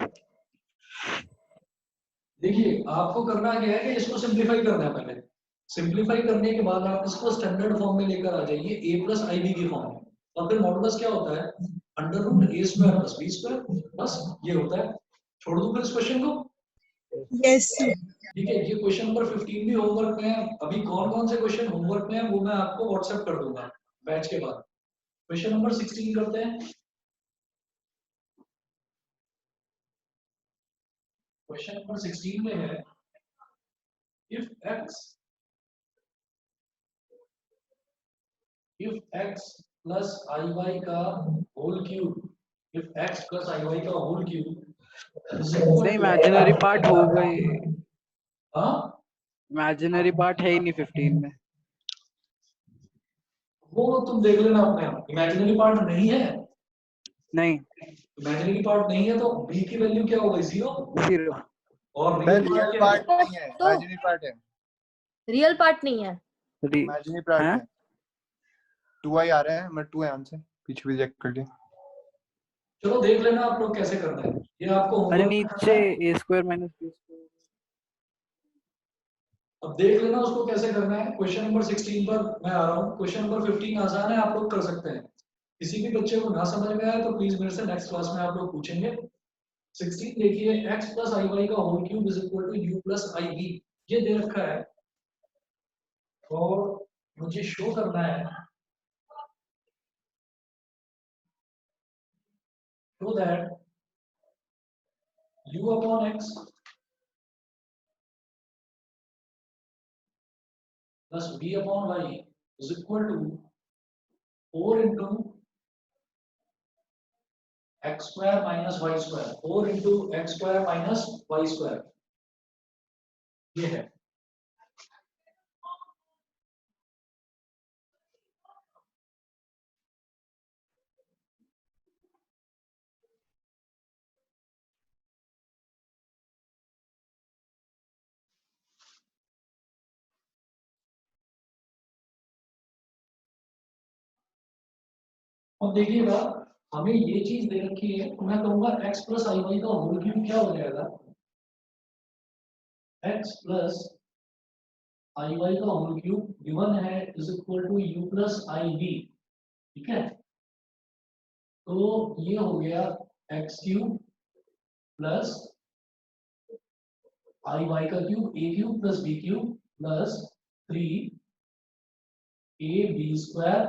देखिए आपको करना क्या है कि इसको सिंप्लीफाई करना है। पहले सिंप्लीफाई करने के बाद आप इसको स्टैंडर्ड फॉर्म में लेकर आ जाइए, a प्लस आई बी की फॉर्म में। और फिर मॉडुलस क्या होता है? Under root A square plus B square, बस ये होता है। छोड़ दूं फिर इस क्वेश्चन को? Yes, sir. ठीक है, ये क्वेश्चन नंबर 15 भी होमवर्क में है। अभी कौन कौन से क्वेश्चन होमवर्क में है वो मैं आपको व्हाट्सएप कर दूंगा बैच के बाद। क्वेश्चन नंबर 16 करते हैं। क्वेश्चन नंबर 16 में है, if x plus iy का whole cube, if x plus iy का होल क्यूब नहीं, इमेजिनरी पार्ट हो गई। हाँ इमेजिनरी पार्ट है ही नहीं 15 में। वो तुम देख लेना अपने आप। इमेजिनरी पार्ट नहीं है, नहीं, इमेजिनरी पार्ट नहीं है तो b की वैल्यू क्या हो गई? 0। 0। और sir real real part part नहीं है, इमेजिनरी पार्ट है। रियल पार्ट नहीं है। इमेजिनरी पार्ट हैं? है। 2i आ रहा है, मैं 2 है आंसर, पीछे भी चेक कर लिया। चलो देख लेना आप लोग कैसे करना है, ये आपको अरे होमवर्क में नीचे करना है। a square minus b square. अब देख लेना उसको कैसे करना है। क्वेश्चन नंबर 16 पर मैं आ रहा हूँ। क्वेश्चन नंबर 15 आसान है, आप लोग कर सकते हैं। किसी भी बच्चे को ना समझ में आए तो प्लीज मेरे से नेक्स्ट क्लास में आप लोग पूछेंगे। 16 देखिए, x प्लस आई वाई का whole cube is equal to u plus I b, ये दे रखा है और मुझे शो करना है so that u upon x plus b upon y is equal to 4 into x square minus y square, 4 into x square minus y square, ये है। अब देखिएगा हमें ये चीज दे रखी है, तो मैं कहूंगा x प्लस आई वाई का होल क्यूब क्या हो जाएगा, x प्लस आई वाई का होल क्यूब गिवन है is equal to u plus I v, ठीक है। तो ये हो गया x cube plus i y का cube a cube plus b cube plus 3ab square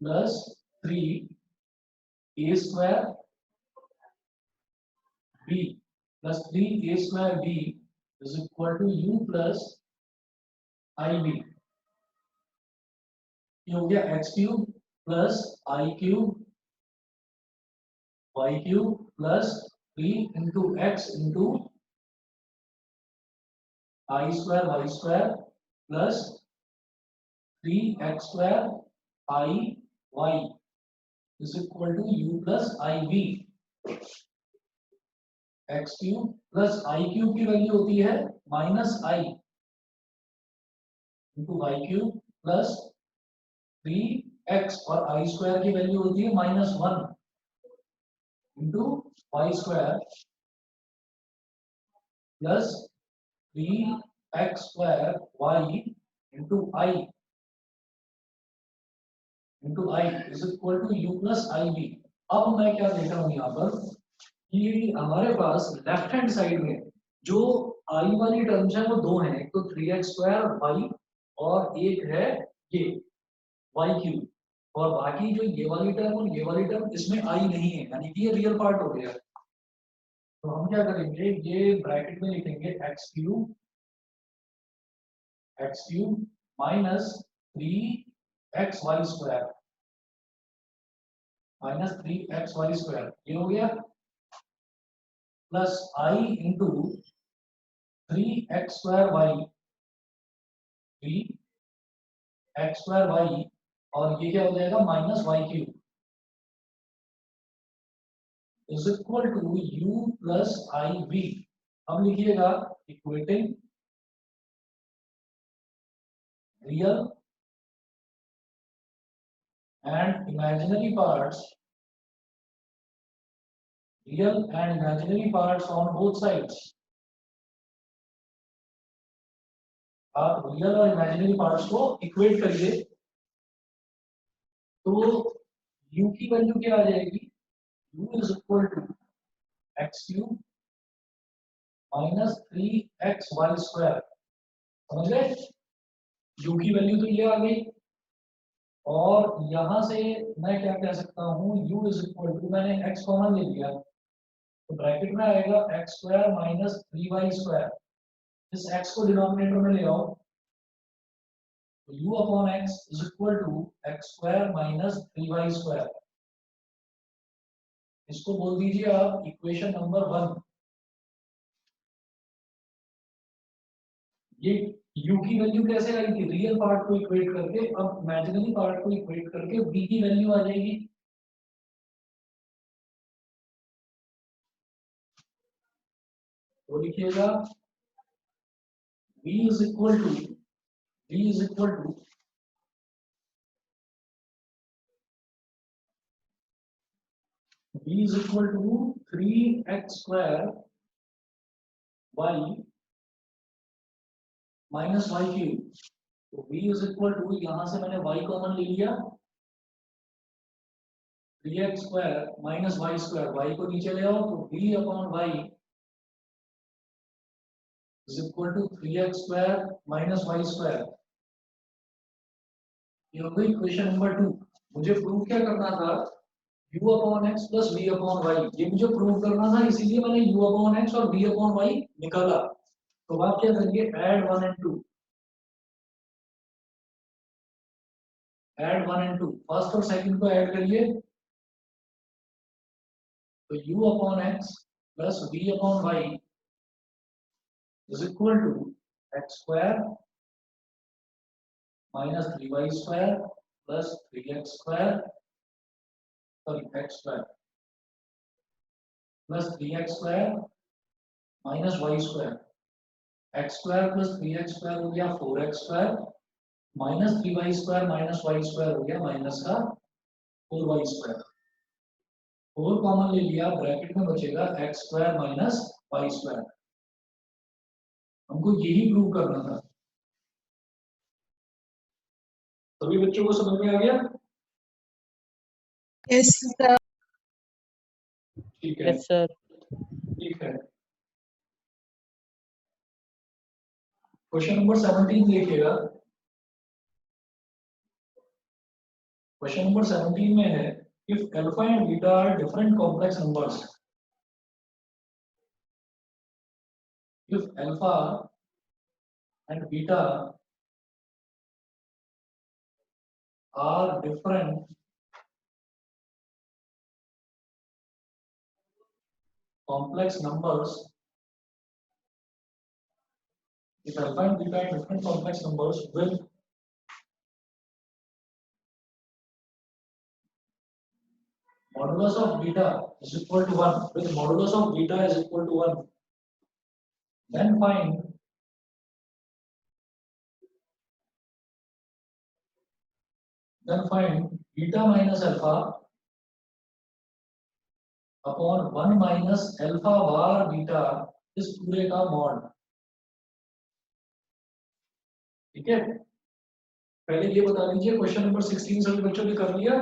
plus 3a square b plus 3a square b is equal to u plus I b. ये हो गया x cube plus I cube Y cube plus 3 into X into I square Y square plus 3x square I Y is equal to u plus I V. X cube plus I cube की value होती है minus I into Y cube plus 3x और I square की value होती है -1 into Y square plus 3x square Y into I is equal to u plus I B. अब मैं क्या देख रहा हूं यहाँ पर कि हमारे पास लेफ्ट हैंड साइड में जो आई वाली टर्म्स है वो दो हैं, एक तो 3x स्क्वायर वाई और एक है ये वाई क्यूब, और बाकी जो ये वाली टर्म और ये वाली टर्म इसमें आई नहीं है, यानी कि ये रियल पार्ट हो गया। तो हम क्या करेंगे, ये ब्रैकेट में लिखेंगे X cube minus 3x Y square minus 3x Y square, ये हो गया plus I into 3x square Y 3x square Y, और ये क्या हो जाएगा minus Y cube is equal to u plus I V. अब लिखिएगा equating real and imaginary parts on both sides. आप रियल और इमेजिनरी पार्ट्स को इक्वेट करिए तो u की वैल्यू क्या आ जाएगी, u is equal to x cube minus 3x Y square. समझ गए, u की वैल्यू तो ये आ गई, और यहां से मैं क्या कह सकता हूं, u इज इक्वल टू, मैंने x कॉमन ले लिया तो ब्रैकेट में आएगा x square minus 3y square, इस x को डिनोमिनेटर में ले आओ तो u upon x is equal to x square minus 3y square. इसको बोल दीजिए आप इक्वेशन नंबर 1। ये u की वैल्यू कैसे आई थी, रियल पार्ट को इक्वेट करके, अब इमेजिनरी पार्ट को इक्वेट करके v की वैल्यू आ जाएगी। तो लिखिएगा v is equal to 3x square y minus Y cube. तो v इज इक्वल टू, यहां से मैंने y कॉमन ले लिया, 3x square minus y square, y को नीचे ले आओ तो v upon y is equal to 3x square minus y square. ये हो गई इक्वेशन नंबर 2। मुझे प्रूव क्या करना था, u upon x plus v upon y, ये मुझे प्रूव करना था, इसीलिए मैंने u अपॉन x और v अपॉन y निकाला। तो आप क्या करिए, add 1 and 2, add 1 and 2, first और सेकंड को ऐड करिए, तो u upon x plus v upon y is equal to x square minus 3y square plus 3x square, sorry x square plus 3x square minus y square, x square plus 3x square हो गया 4x square minus 3y square minus y square हो गया minus का 4y square. 4 common ले लिया, bracket में बचेगा x square minus y square. हमको यही प्रूव करना था। सभी बच्चों को समझ में आ गया? Yes, sir. ठीक है, यस सर। ठीक है। क्वेश्चन नंबर 17 देखिएगा। क्वेश्चन नंबर 17 में है, if alpha and beta are different complex numbers, if alpha and beta are different complex numbers, if alpha and beta are different complex numbers with modulus of beta is equal to 1, with modulus of beta is equal to 1, then find beta minus alpha upon 1 minus alpha bar beta इस पूरे का mod. ठीक है, पहले ये बता दीजिए question number 16 सभी बच्चों ने कर लिया?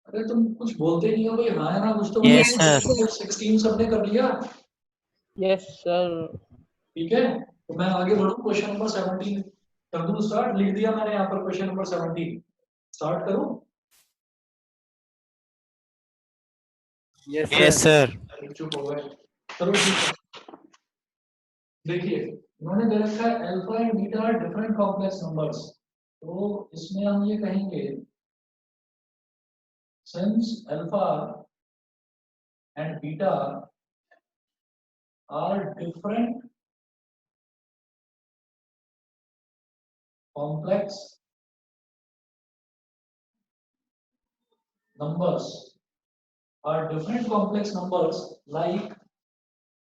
अरे तुम कुछ बोलते नहीं हो भाई, हाँ है ना कुछ तो Yes, बताओ। sir. 16 सबने कर लिया? Yes sir. ठीक है, तो मैं आगे बढ़ूं, क्वेश्चन नंबर 17 कर दूं स्टार्ट। लिख दिया मैंने यहाँ पर क्वेश्चन नंबर 17, स्टार्ट करूं? Yes sir. चुप हो गए, चलो ठीक है। देखिए उन्होंने दे रखा है alpha and beta are different complex numbers, तो इसमें हम ये कहेंगे since alpha and beta are different complex numbers are different complex numbers like,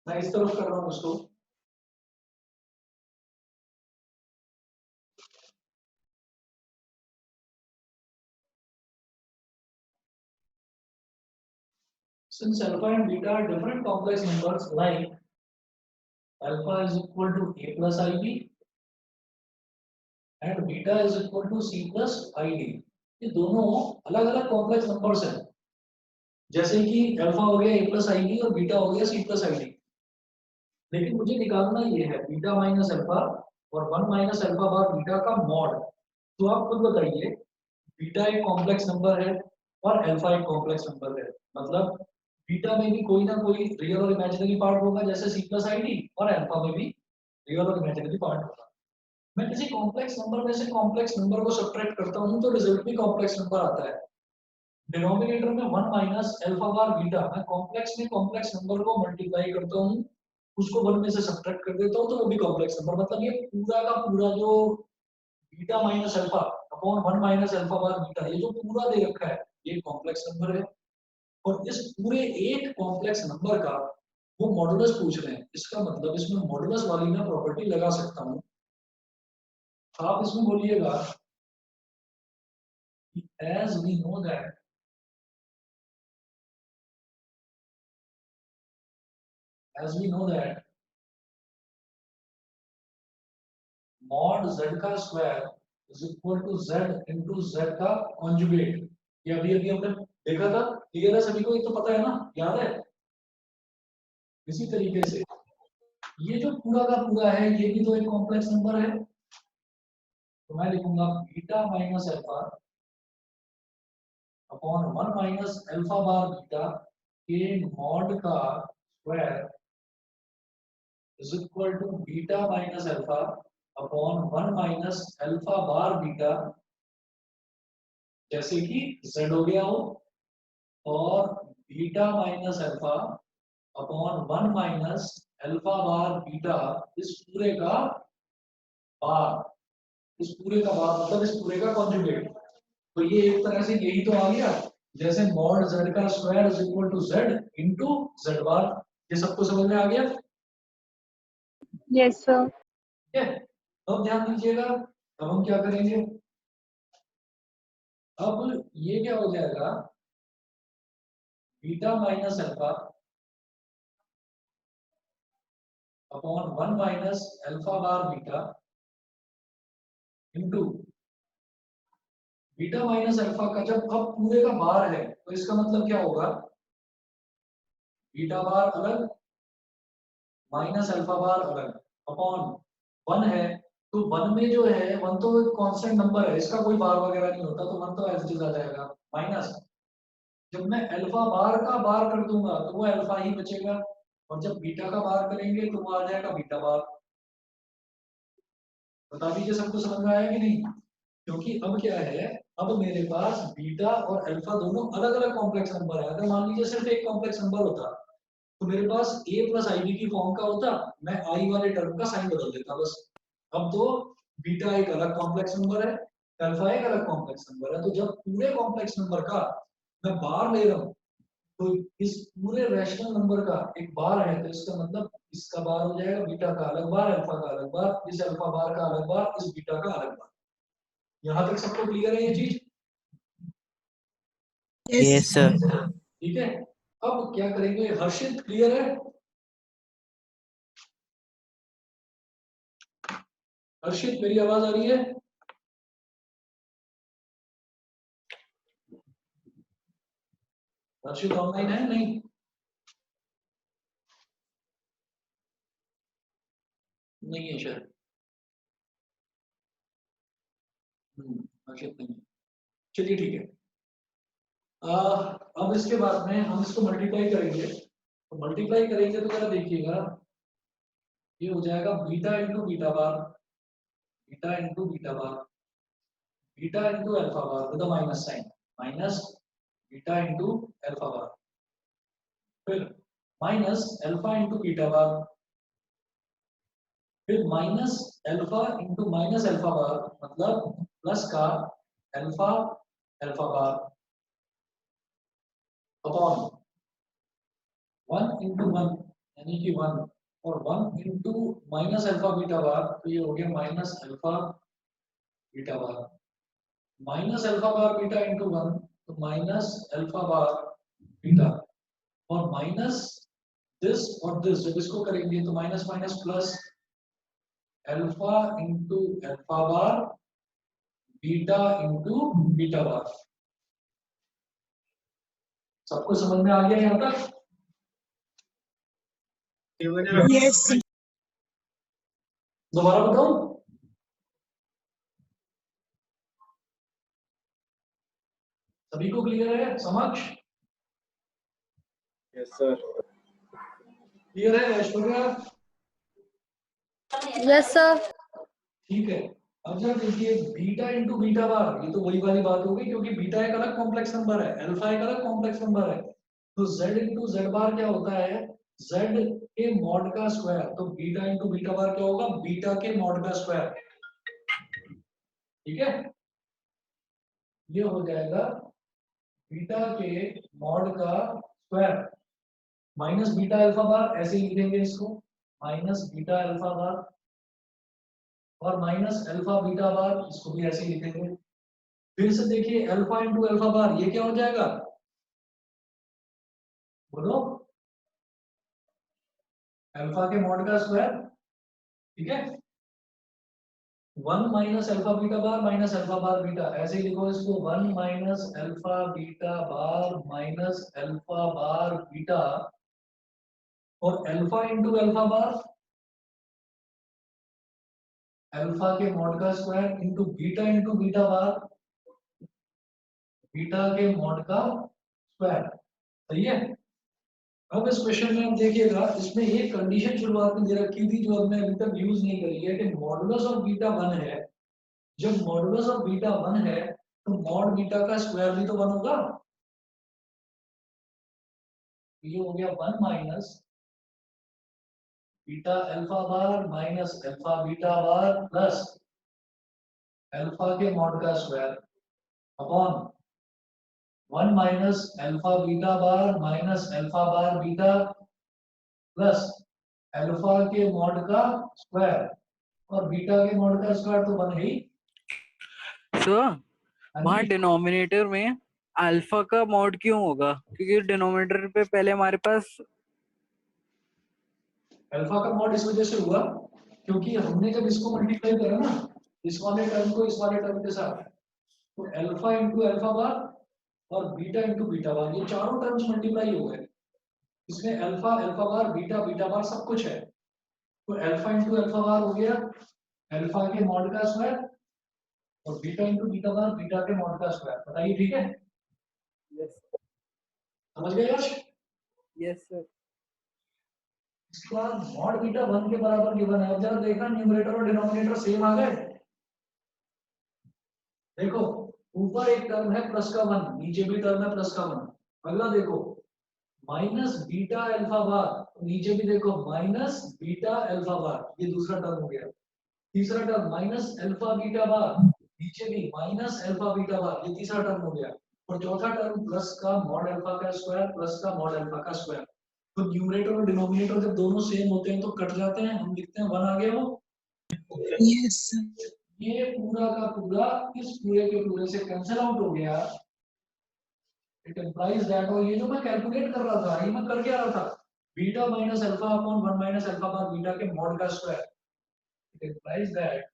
मैं इस तरफ कर रहा हूं उसको, since alpha and beta are different complex numbers like alpha is equal to a plus ib and beta is equal to c plus id, ये दोनों अलग अलग कॉम्प्लेक्स नंबर्स हैं। जैसे कि अल्फा हो गया a plus ib और बीटा हो गया c plus id, लेकिन मुझे निकालना ये है बीटा माइनस अल्फा और 1 माइनस अल्फा बार बीटा का मॉड। तो आप खुद बताइए, बीटा एक कॉम्प्लेक्स नंबर है और अल्फा एक कॉम्प्लेक्स नंबर है, मतलब बीटा में भी कोई ना कोई रियल और इमेजिनरी पार्ट होगा जैसे c प्लस id, और अल्फा में भी रियल और इमेजिनरी पार्ट होगा। मैं किसी कॉम्प्लेक्स नंबर में से कॉम्प्लेक्स नंबर को सब्ट्रैक्ट करता हूं तो रिजल्ट भी कॉम्प्लेक्स नंबर आता है। डिनोमिनेटर में 1 माइनस अल्फा बार बीटा, मैं कॉम्प्लेक्स में कॉम्प्लेक्स नंबर को मल्टीप्लाई करता हूं, उसको 1 में से सब्ट्रैक्ट कर देता हूं तो वो भी कॉम्प्लेक्स नंबर। मतलब ये पूरा का पूरा जो beta minus alpha upon 1 minus alpha bar beta, ये जो पूरा दे रखा है ये कॉम्प्लेक्स नंबर है। और इस पूरे एक कॉम्प्लेक्स नंबर का वो मॉडुलस पूछ रहे हैं, इसका मतलब इसमें मॉडुलस वाली मैं प्रॉपर्टी लगा सकता हूं। आप इसमें बोलिएगा as we know that mod z का square is equal to z into z का कॉन्जुगेट। ये अभी हमने देखा था, क्लियर है सभी को? ये तो पता है ना, याद है? इसी तरीके से ये जो पूरा का पूरा है ये भी तो एक कॉम्प्लेक्स नंबर है, तो मैं लिखूंगा beta minus alpha upon 1 minus alpha bar beta के मॉड का square is equal to beta minus alpha upon 1 minus alpha bar beta, जैसे कि z हो गया हो, और beta minus alpha upon 1 minus alpha bar beta, इस पूरे का बार, इस पूरे का बार मतलब इस पूरे का कॉन्जुगेट। तो ये एक तरह से यही तो आ गया, जैसे मॉड z का square is equal to z into z bar. ये सबको समझ में आ गया? Yes, sir. ठीक है, अब ध्यान दीजिएगा, अब हम क्या करेंगे, अब ये क्या हो जाएगा, beta minus alpha upon 1 minus alpha bar beta into beta minus alpha का जब अब पूरे का बार है तो इसका मतलब क्या होगा, बीटा बार अलग माइनस अल्फा बार अलग अपॉन 1 है, तो 1 में जो है 1 तो एक कांस्टेंट नंबर है, इसका कोई बार वगैरह नहीं होता, तो 1 तो एज इट इज आ जाएगा, माइनस जब मैं अल्फा बार का बार कर दूंगा तो वो अल्फा ही बचेगा, और जब बीटा का बार करेंगे तो वो आ जाएगा बीटा बार। बता दीजिए सबको समझ में आया कि नहीं? क्योंकि अब क्या है, अब मेरे पास बीटा और अल्फा दोनों अलग अलग कॉम्प्लेक्स नंबर है। अगर मान लीजिए सिर्फ एक कॉम्प्लेक्स नंबर होता तो मेरे पास a प्लस आई बी की फॉर्म का होता, मैं आई वाले टर्म का साइन बदल देता बस। अब तो बीटा एक अलग कॉम्प्लेक्स नंबर है, अल्फा एक अलग कॉम्प्लेक्स नंबर है, तो जब पूरे कॉम्प्लेक्स नंबर का मैं बार ले रहा हूँ तो इस पूरे रैशनल नंबर का एक बार है, तो इसका मतलब इसका बार हो जाएगा बीटा का अलग बार, अल्फा का अलग बार, इस अल्फा बार का अलग बार, इस बीटा का अलग बार। यहाँ तक सबको क्लियर है ये चीज? Yes. sir. ठीक है, अब क्या करेंगे, हर्षित क्लियर है? हर्षित मेरी आवाज आ रही है? हर्षित ऑनलाइन है नहीं? नहीं है शायद। हर्षित नहीं है। चलिए ठीक है, अब इसके बाद में हम इसको मल्टीप्लाई करेंगे, तो मल्टीप्लाई करेंगे तो जरा देखिएगा, ये हो जाएगा beta into beta bar, beta into beta bar, beta into alpha bar with minus sign, minus beta into alpha bar, फिर minus alpha into beta bar, फिर minus alpha into minus alpha bar मतलब plus का alpha alpha bar upon 1 into 1 यानी कि 1 और 1 into minus alpha beta bar, तो ये हो गया minus alpha beta bar, minus alpha bar beta into 1 तो माइनस अल्फा बार बीटा, और माइनस दिस और दिस जब इसको करेंगे तो minus minus plus alpha into alpha bar beta into beta bar. सबको समझ में आ गया यहाँ तक? Yes, sir. दोबारा बताऊं? सभी को क्लियर है समझ? Yes sir. क्लियर है ऐश्वर्या? Yes sir. ठीक है, अब जरा देखिए बीटा इंटू बीटा बार, ये तो वही वाली बात होगी क्योंकि बीटा एक अलग कॉम्प्लेक्स नंबर है, अल्फा एक अलग कॉम्प्लेक्स नंबर है, तो z इंटू जेड बार क्या होता है, z के मॉड का स्क्वायर, तो बीटा इंटू बीटा बार क्या होगा, बीटा के मॉड का स्क्वायर। ठीक है, ये हो जाएगा बीटा के मॉड का स्क्वायर माइनस बीटा अल्फा बार, ऐसे ही लिखेंगे इसको, माइनस बीटा अल्फा बार और माइनस अल्फा बीटा बार, इसको भी ऐसे ही लिखेंगे। फिर से देखिए अल्फा इंटू अल्फा बार, ये क्या हो जाएगा, बोलो, अल्फा के मॉड का स्क्वायर। ठीक है, 1 minus alpha beta bar minus alpha bar beta, ऐसे ही लिखो इसको, 1 minus alpha beta bar minus alpha bar beta, और अल्फा इंटू अल्फा बार अल्फा के मॉड का square into beta bar beta के मॉड का स्क्वायर। सही है, अब इस क्वेश्चन में आप देखिएगा, इसमें एक कंडीशन शुरुआत में दे रखी थी जो हमने अभी तक यूज नहीं करी है कि मॉडुलस ऑफ बीटा 1 है। जब मॉडुलस ऑफ बीटा 1 है तो मॉड बीटा का स्क्वायर भी तो 1 होगा। ये हो गया 1 minus beta alpha bar minus alpha beta bar plus alpha के मॉड का square upon 1 minus alpha beta bar minus alpha bar beta plus alpha के मॉड का स्क्वायर, और बीटा के मॉड का स्क्वायर तो 1 है ही। सर वहाँ डिनोमिनेटर में अल्फा का मॉड क्यों होगा? क्योंकि डिनोमिनेटर पे पहले हमारे पास अल्फा का मॉड इस वजह से हुआ क्योंकि हमने जब इसको मल्टीप्लाई करा ना, इस वाले टर्म को इस वाले टर्म के साथ, तो अल्फा इंटू अल्फा बार और बीटा इंटू बीटा बार, ये चारों टर्म्स मल्टीप्लाई हो गए। इसमें alpha alpha bar beta beta bar सब कुछ है। तो अल्फा इंटू अल्फा बार हो गया अल्फा के मॉड का स्क्वायर और beta into beta bar beta के मॉड का स्क्वायर। बताइए ठीक है? समझ गए यश? Yes sir. इसके बाद मॉड बीटा 1 के बराबर गिवन है। अब जरा देखना न्यूमरेटर और डिनोमिनेटर सेम आ गए। देखो ऊपर एक टर्म है प्लस का 1, नीचे भी टर्म है प्लस का 1। अगला देखो माइनस बीटा अल्फा बार, नीचे भी देखो माइनस बीटा अल्फा बार, ये दूसरा टर्म हो गया। तीसरा टर्म माइनस अल्फा बीटा बार, नीचे भी माइनस अल्फा बीटा बार, ये तीसरा टर्म हो गया। और चौथा टर्म प्लस का मॉड अल्फा का स्क्वायर प्लस का मॉड अल्फा का स्क्वायर। तो न्यूमरेटर और डिनोमिनेटर जब दोनों सेम होते हैं तो कट जाते हैं, हम लिखते हैं 1 आ गया वो। Yes, sir. ये पूरा का पूरा इस पूरे के पूरे से कैंसिल आउट हो गया। इट इंप्लाइज दैट, और ये जो मैं कैलकुलेट कर रहा था, ये मैं कर क्या रहा था, beta minus alpha upon 1 minus alpha bar beta के मॉड का square. It implies that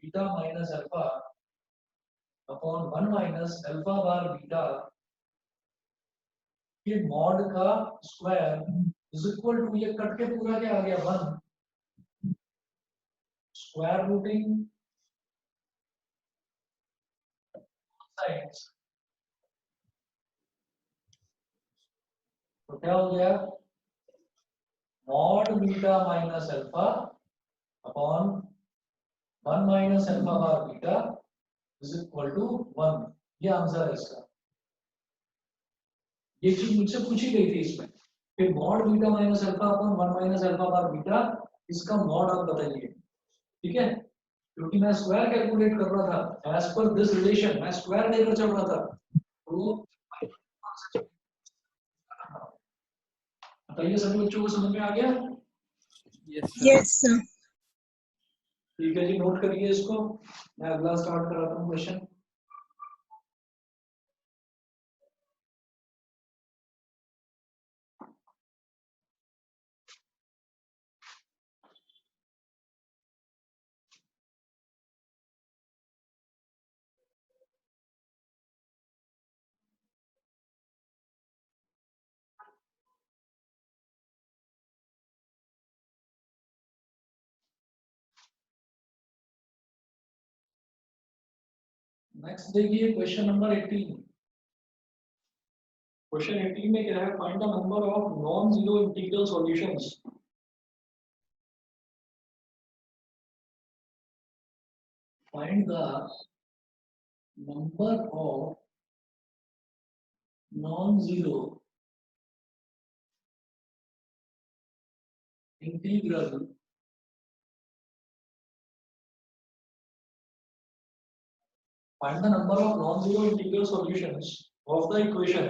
beta minus alpha upon 1 minus alpha bar beta के मॉड का स्क्वायर इज इक्वल टू, ये कट के पूरा क्या आ गया 1 स्क्वायर रूटिंग साइड्स। तो क्या हो गया, mod beta minus alpha upon 1 minus alpha bar beta is equal to 1। ये आंसर है इसका। ये चीज मुझसे पूछी गई थी इसमें कि mod beta minus alpha upon 1 minus alpha bar beta, इसका मॉड आप बताइए। ठीक है, क्योंकि मैं स्क्वायर कैलकुलेट कर रहा था एज पर दिस रिलेशन, मैं स्क्वायर लेकर चल रहा था। तो बताइए सभी बच्चों को समझ में आ गया? Yes, sir. ठीक है जी, नोट करिए इसको। मैं अगला स्टार्ट कराता हूँ क्वेश्चन। नेक्स्ट देखिए क्वेश्चन नंबर 18। क्वेश्चन 18 में क्या है, find the number of non zero integral solutions. Find the number of non zero integral find the number of non-zero integral solutions of the equation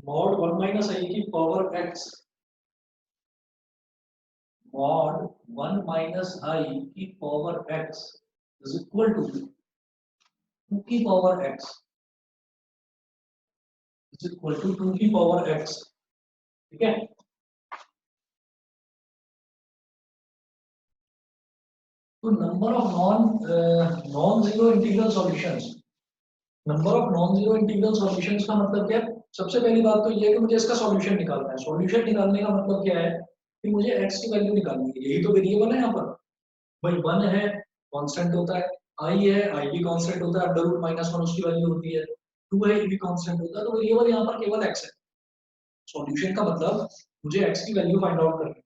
mod 1 minus I की power x, mod 1 minus I की power x is equal to 2 की power x is equal to 2 की power x। ठीक है, तो number of non zero integral solutions, number of non zero integral solutions का मतलब क्या है? सबसे पहली बात तो ये है कि मुझे इसका सॉल्यूशन निकालना है। सॉल्यूशन निकालने का मतलब क्या है कि मुझे x की वैल्यू निकालनी है, यही तो वेरिएबल है यहाँ पर। भाई 1 है कांस्टेंट होता है, i है i भी कांस्टेंट होता है, अंडर रूट माइनस 1 उसकी वैल्यू होती है, 2 है ये भी कांस्टेंट होता है, तो वेरिएबल यहाँ पर केवल x है। सॉल्यूशन का मतलब मुझे x की वैल्यू फाइंड आउट करनी है।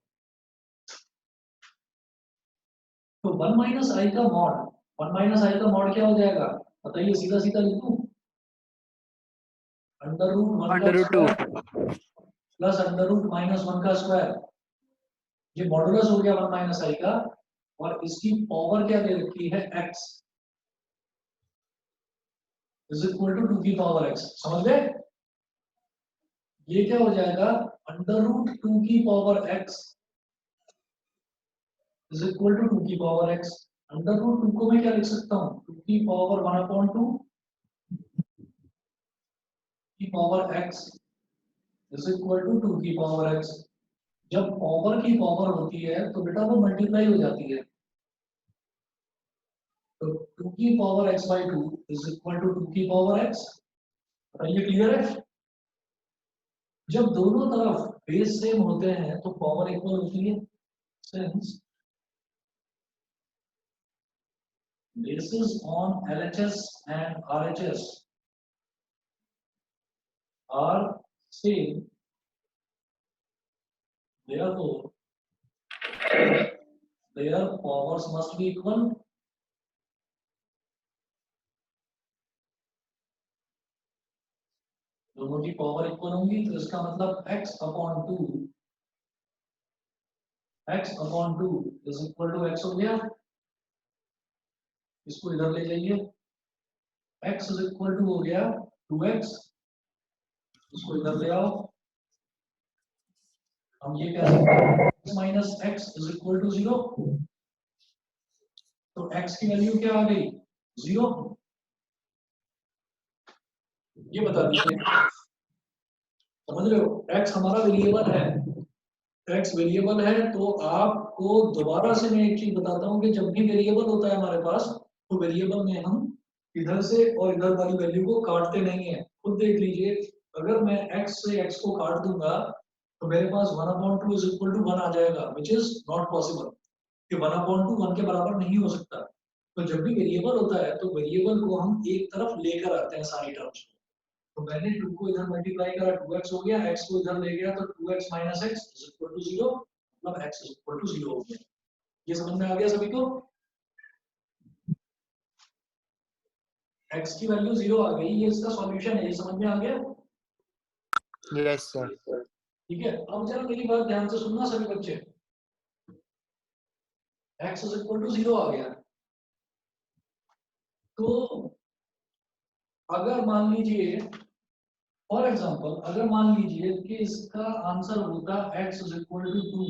तो 1 माइनस आई का मॉड, 1 माइनस आई का मॉड क्या हो जाएगा बताइए, सीधा सीधा लिख दूं, अंडर रूट 1 का under root 2 square plus under root minus 1 का स्क्वायर, ये मॉडुलस हो गया 1 माइनस आई का, और इसकी पावर क्या दे रखी है x इज इक्वल टू 2 की पावर x, समझ गए? ये क्या हो जाएगा अंडर रूट 2 की power x is equal to 2 की पावर x। अंडर रूट 2 को मैं क्या लिख सकता हूँ, 2 की पावर 1/2 की power x is equal to 2 की पावर x। जब पावर की पावर होती है तो बेटा वो मल्टीप्लाई हो जाती है, तो 2 की power x/2 is equal to 2 की पावर x। ये क्लियर है? जब दोनों तरफ बेस सेम होते हैं तो पावर इक्वल होती है, since bases on LHS and RHS are same, therefore their powers must be equal। दोनों की पावर इक्वल होंगी तो इसका मतलब x/2 is equal to x हो गया, इसको इधर ले जाइए, x इज इक्वल टू हो गया 2x, इसको इधर ले आओ, हम ये कह सकते हैं x minus x is equal to 0, तो x की वैल्यू क्या आ गई 0। ये बता दीजिए, समझ रहे हो, x हमारा वेरिएबल है, x वेरिएबल है, तो आपको दोबारा से मैं एक चीज बताता हूँ कि जब भी वेरिएबल होता है हमारे पास, तो वेरिएबल में हम इधर से और इधर वाली वैल्यू को काटते नहीं है। खुद देख लीजिए, अगर मैं x से x को काट दूंगा तो मेरे पास 1/2 इज इक्वल टू 1 आ जाएगा, विच इज नॉट पॉसिबल, कि 1/2 1 के बराबर नहीं हो सकता। तो जब भी वेरिएबल होता है तो वेरिएबल को हम एक तरफ लेकर आते हैं सारी टर्म्स को। तो मैंने 2 को इधर मल्टीप्लाई करा, 2x हो गया, x को इधर ले गया तो 2x minus x is equal to 0, मतलब x इज इक्वल टू 0 हो गया। ये समझ में आ गया सभी को? x की वैल्यू 0 आ गई, ये इसका सॉल्यूशन है, ये समझ में आ गया? Yes sir. ठीक है, अब जरा मेरी बात ध्यान से सुनना सभी बच्चे, x इज इक्वल टू 0 आ गया, तो अगर मान लीजिए फॉर एग्जांपल, अगर मान लीजिए कि इसका आंसर होता x इज इक्वल टू 2,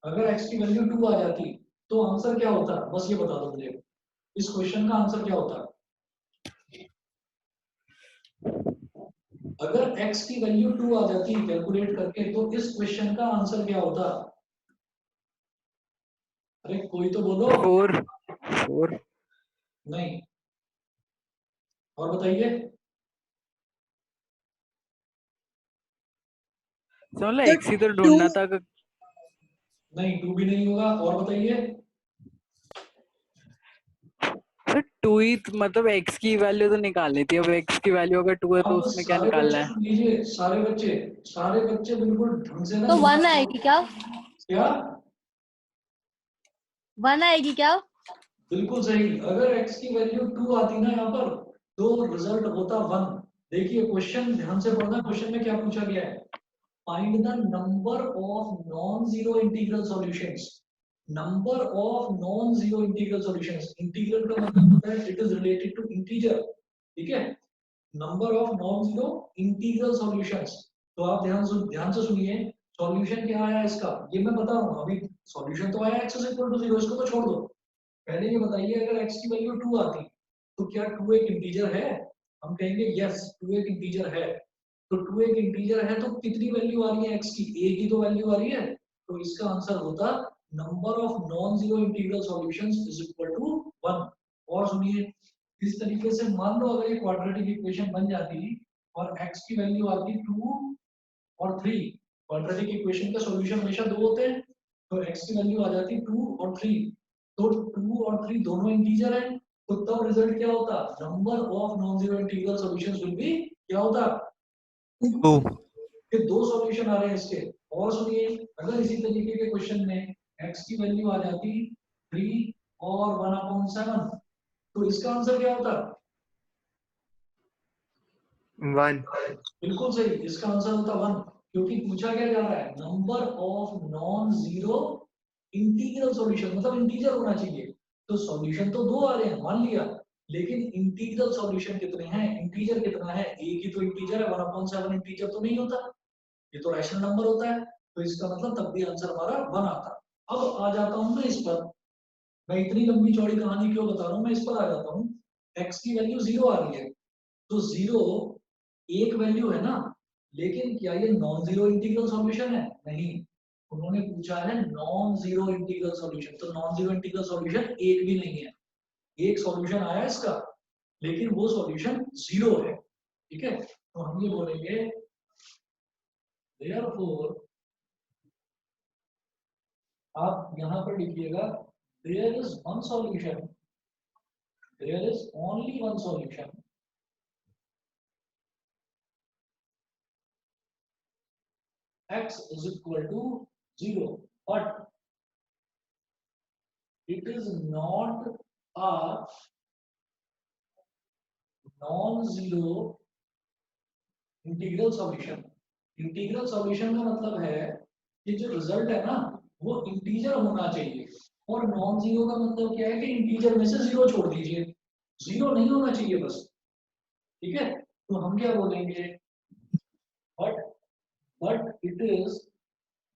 अगर x की वैल्यू 2 आ जाती तो आंसर क्या होता, बस ये बता दो मुझे, इस क्वेश्चन का आंसर क्या होता? अगर x की वैल्यू 2 आ जाती कैलकुलेट करके तो इस क्वेश्चन का आंसर क्या होता? अरे कोई तो बोलो। 4 नहीं, और बताइए। समझ लो x ही तो ढूंढना था। नहीं 2 भी नहीं होगा, और बताइए। सर 2 ही मतलब x की वैल्यू तो निकालनी थी, अब x की वैल्यू अगर 2 है तो अब उसमें क्या सारे निकालना बच्चे है? सुन लीजिए, सारे बच्चे बिल्कुल ढंग से ना तो दिमाग 1 से- आएगी क्या? क्या? 1 आएगी क्या? बिल्कुल सही, अगर x की वैल्यू 2 आती ना यहाँ पर तो रिजल्ट होता 1। देखिए क्वेश्चन ध्यान से पढ़ना, क्वेश्चन में क्या पूछा गया है, find the number of non zero integral solutions. Number of non zero integral solutions, integral का मतलब होता है it is related to integer, ठीक है, number of non zero integral solutions. तो आप ध्यान से सुनिए, सॉल्यूशन क्या आया इसका, ये मैं बता रहा हूँ अभी। सॉल्यूशन तो आया x इज इक्वल टू 0, इसको तो छोड़ दो, पहले ये बताइए अगर x की वैल्यू 2 आती तो क्या 2 एक इंटीजर है? हम कहेंगे यस 2 एक इंटीजर है। तो 2 एक इंटीजर है तो कितनी वैल्यू आ रही है x की, a की तो वैल्यू आ रही है, तो इसका आंसर होता number of non zero integral solutions is equal to 1। और सुनिए, इस तरीके से मान लो अगर ये क्वाड्रेटिक इक्वेशन बन जाती और x की वैल्यू आती 2 और 3, क्वाड्रेटिक इक्वेशन का सॉल्यूशन हमेशा 2 होते हैं, तो x की वैल्यू आ जाती 2 और 3, तो 2 और 3 दोनों इंटीजर हैं, तो तब रिजल्ट क्या होता, number of non zero integral solutions will be क्या होता, 2 फिर दो सॉल्यूशन आ रहे हैं इसके। और सुनिए, अगर इसी तरीके के क्वेश्चन में x की वैल्यू आ जाती 3 और 1/7, तो इसका आंसर क्या होता, 1 बिल्कुल सही, इसका आंसर होता 1, क्योंकि पूछा क्या जा रहा है, number of non zero integral solution, मतलब इंटीजर होना चाहिए, तो सॉल्यूशन तो दो आ रहे हैं मान लिया, लेकिन इंटीग्रल सॉल्यूशन कितने हैं, इंटीजर कितना है, एक ही तो इंटीजर है, 1/7 इंटीजर तो नहीं होता, ये तो रैशनल नंबर होता है, तो इसका मतलब तब भी आंसर हमारा 1 आता। अब आ जाता हूं मैं इस पर, मैं इतनी लंबी चौड़ी कहानी क्यों बता रहा हूं, मैं इस पर आ जाता हूं, x की वैल्यू 0 आ रही है, तो 0 एक वैल्यू है ना, लेकिन क्या ये नॉन जीरो इंटीग्रल सॉल्यूशन है, नहीं, उन्होंने पूछा है नॉन जीरो इंटीग्रल सॉल्यूशन, तो नॉन जीरो इंटीग्रल सॉल्यूशन एक भी नहीं है, एक सॉल्यूशन आया इसका, लेकिन वो सॉल्यूशन 0 है, ठीक है, तो हम ये बोलेंगे therefore आप यहां पर लिखिएगा there is one solution, there is only one solution, x is equal to 0, but it is not a non-zero integral solution. Integral solution का मतलब है कि जो रिजल्ट है ना वो इंटीजर होना चाहिए, और नॉन जीरो का मतलब क्या है कि इंटीजर में से जीरो छोड़ दीजिए, जीरो नहीं होना चाहिए बस, ठीक है, तो हम क्या बोलेंगे, but it is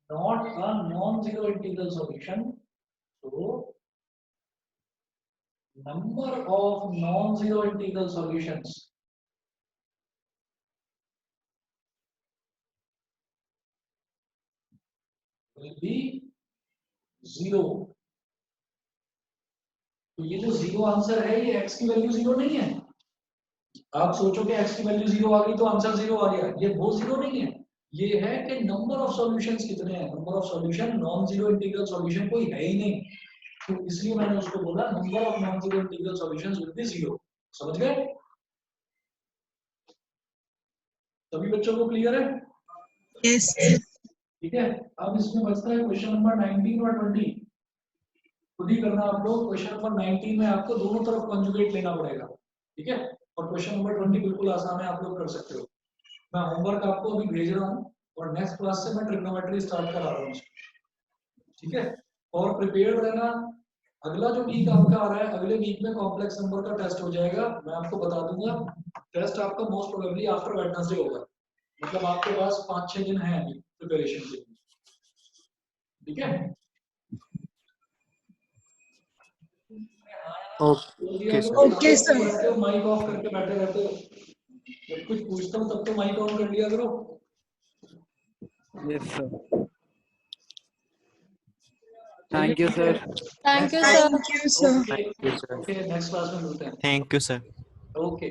not a non zero integral solution, so number of non-zero integral solutions will be 0। तो ये जो 0 आंसर है, ये x की वैल्यू 0 नहीं है, आप सोचो कि x की वैल्यू 0 आ गई तो आंसर 0 आ गया, ये वो 0 नहीं है, ये है कि नंबर ऑफ सॉल्यूशंस कितने हैं, number of solution non zero integral solution कोई है ही नहीं, तो इसलिए मैंने उसको बोला number of non zero integral solutions will be 0। समझ गए सभी बच्चों को, क्लियर है, Yes. ठीक है। अब इसमें बचता है क्वेश्चन नंबर 19 और 20, खुद ही करना आप लोग, क्वेश्चन नंबर 19 में आपको दोनों तरफ कंजुगेट लेना पड़ेगा, ठीक है, और क्वेश्चन नंबर 20 बिल्कुल आसान है, आप लोग कर सकते हो, मैं होमवर्क आपको अभी भेज रहा हूँ, और नेक्स्ट क्लास से मैं ट्रिग्नोमेट्री स्टार्ट करा रहा हूँ, ठीक है, और प्रिपेयर्ड रहना, अगला जो वीक आपका आ रहा है, अगले वीक में कॉम्प्लेक्स नंबर का टेस्ट हो जाएगा, मैं आपको बता दूंगा, टेस्ट आपका मोस्ट प्रोबेबली आफ्टर वेडनेसडे होगा, मतलब आपके पास 5-6 दिन है अभी प्रिपरेशन के लिए, ठीक है, okay sir. Okay, sir. Mic off करके बैठे रहते हो, जब कुछ पूछता हूँ तब तो माइक ऑन कर लिया करो। Yes sir, thank you sir. Thank you sir. Thank you, sir. Okay, next class में मिलते हैं, थैंक यू सर। ओके।